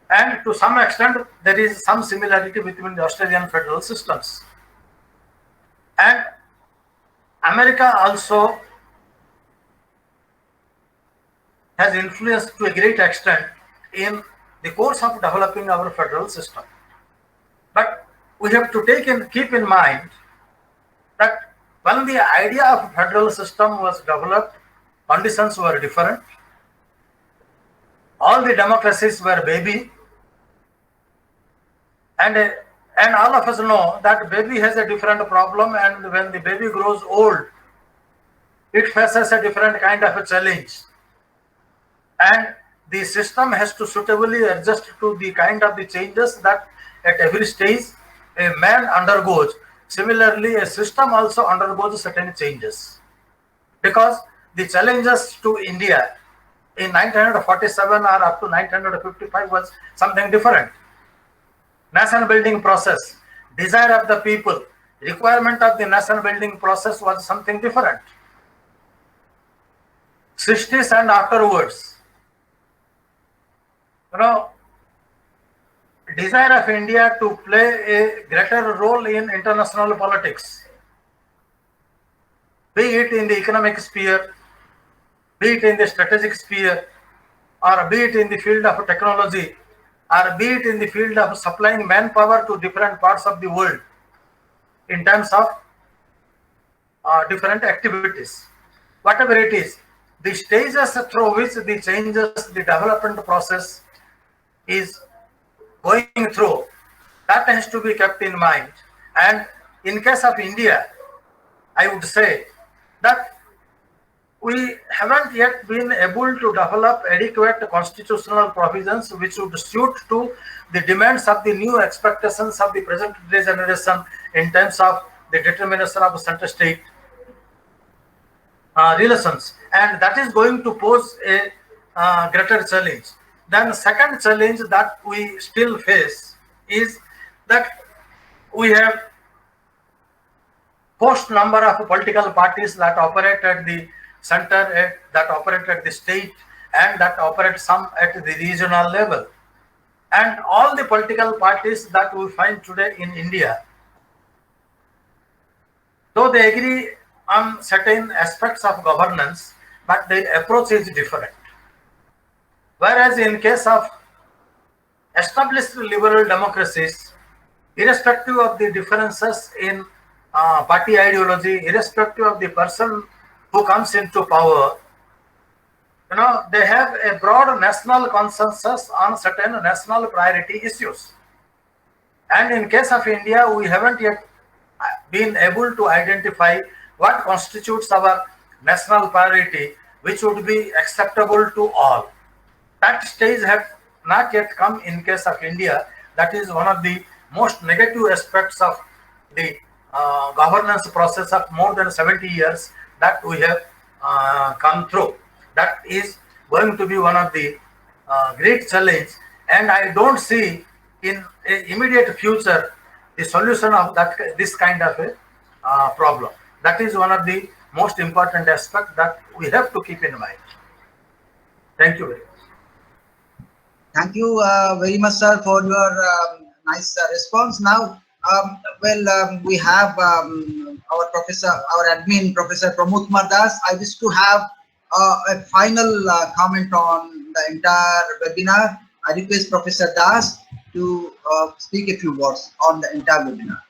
And to some extent, there is some similarity between the Australian federal systems. And America also has influenced to a great extent in the course of developing our federal system. But we have to keep in mind that when the idea of federal system was developed, conditions were different. All the democracies were baby, and all of us know that baby has a different problem, and when the baby grows old, it faces a different kind of a challenge, and the system has to suitably adjust to the kind of the changes that at every stage a man undergoes. Similarly, a system also undergoes certain changes, because the challenges to India in 1947 or up to 1955 was something different. Nation building process, desire of the people, requirement of the nation building process was something different. 60s and afterwards, desire of India to play a greater role in international politics, be it in the economic sphere, be it in the strategic sphere, or be it in the field of technology, or be it in the field of supplying manpower to different parts of the world in terms of different activities. Whatever it is, the stages through which the changes, the development process is going through, that has to be kept in mind. And in case of India, I would say that we haven't yet been able to develop adequate constitutional provisions which would suit to the demands of the new expectations of the present day generation in terms of the determination of center-state relations, and that is going to pose a greater challenge. Then second challenge that we still face is that we have post number of political parties that operate at the center, that operate at the state, and that operate some at the regional level. And all the political parties that we find today in India, though they agree on certain aspects of governance, but the approach is different. Whereas in case of established liberal democracies, irrespective of the differences in party ideology, irrespective of the person who comes into power, they have a broad national consensus on certain national priority issues. And in case of India, we haven't yet been able to identify what constitutes our national priority, which would be acceptable to all. That stage has not yet come in case of India. That is one of the most negative aspects of the governance process of more than 70 years that we have come through. That is going to be one of the great challenge, and I don't see in an immediate future the solution of this kind of a problem. That is one of the most important aspects that we have to keep in mind. Thank you very much. Thank you very much, sir, for your nice response. Now, we have our professor, our admin, Professor Pramod Kumar Das. I wish to have a final comment on the entire webinar. I request Professor Das to speak a few words on the entire webinar.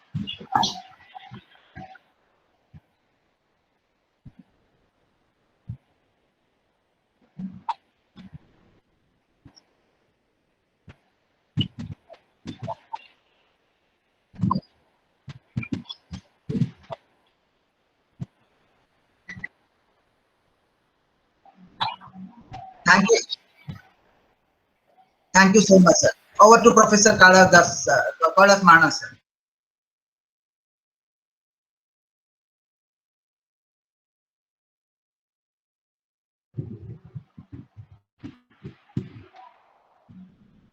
Thank you. Thank you so much, sir. Over to Professor Kailas Mahana, sir.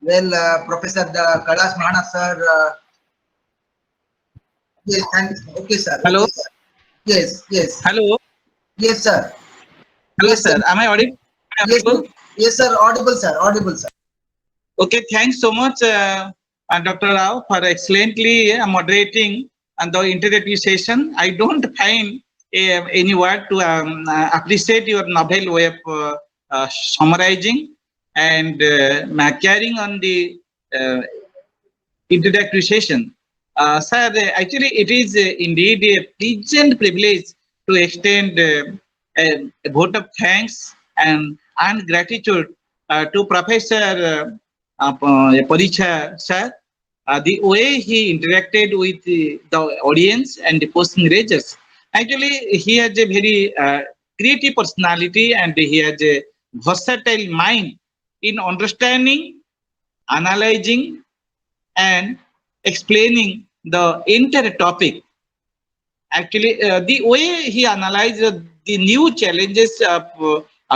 Well, Professor Kailas Mahana, sir. Yes, thanks. Okay, sir. Hello. Okay, sir. Yes, yes. Hello. Yes, sir. Hello, Yes, sir. Am I audible? Yes, yes, sir. Audible, sir. Audible, sir. Okay, thanks so much, Dr. Rao, for excellently moderating the interactive session. I don't find any word to appreciate your novel way of summarizing and carrying on the interactive session. Sir, actually, it is indeed a pleasant privilege to extend a vote of thanks and gratitude to Professor Paricha sir. The way he interacted with the audience and the question raisers. Actually, he has a very creative personality and he has a versatile mind in understanding, analyzing, and explaining the entire topic. Actually, the way he analyzed the new challenges of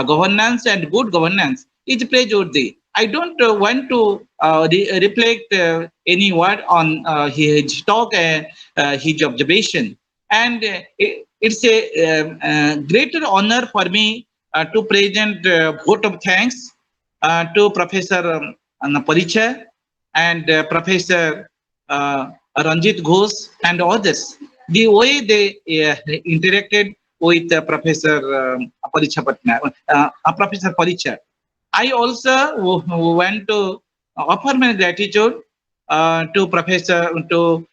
governance and good governance is praiseworthy. I don't want to reflect any word on his talk and his observation. And it's a greater honor for me to present vote of thanks to Professor Paricha and Professor Ranjit Ghosh and others, the way they interacted with Professor Paricha Patnaik, Professor Paricha. I also want to offer my gratitude to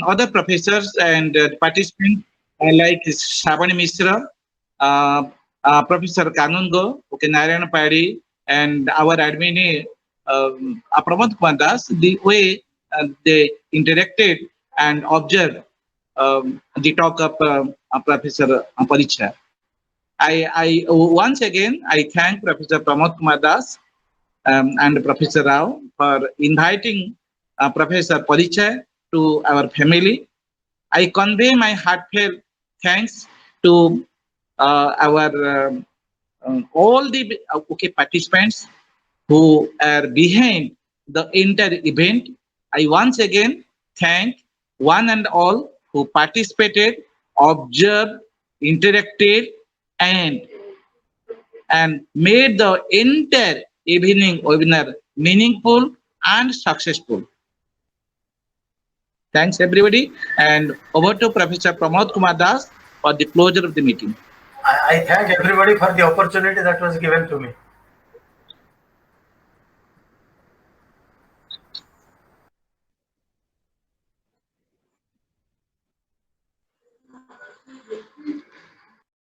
other professors and participants like Shravani Mishra, Professor Kanungo, Narayan Padi, and our admin Pramod Kumar Das, the way they interacted and observed the talk of Professor Paricha. I once again I thank Professor Pramod Kumar Das and Professor Rao for inviting Professor Paricha to our family. I convey my heartfelt thanks to our all the participants who are behind the entire event. I once again thank one and all who participated, observed, interacted, and made the entire evening webinar meaningful and successful. Thanks everybody, and over to Professor Pramod Kumar Das for the closure of the meeting. I thank everybody for the opportunity that was given to me.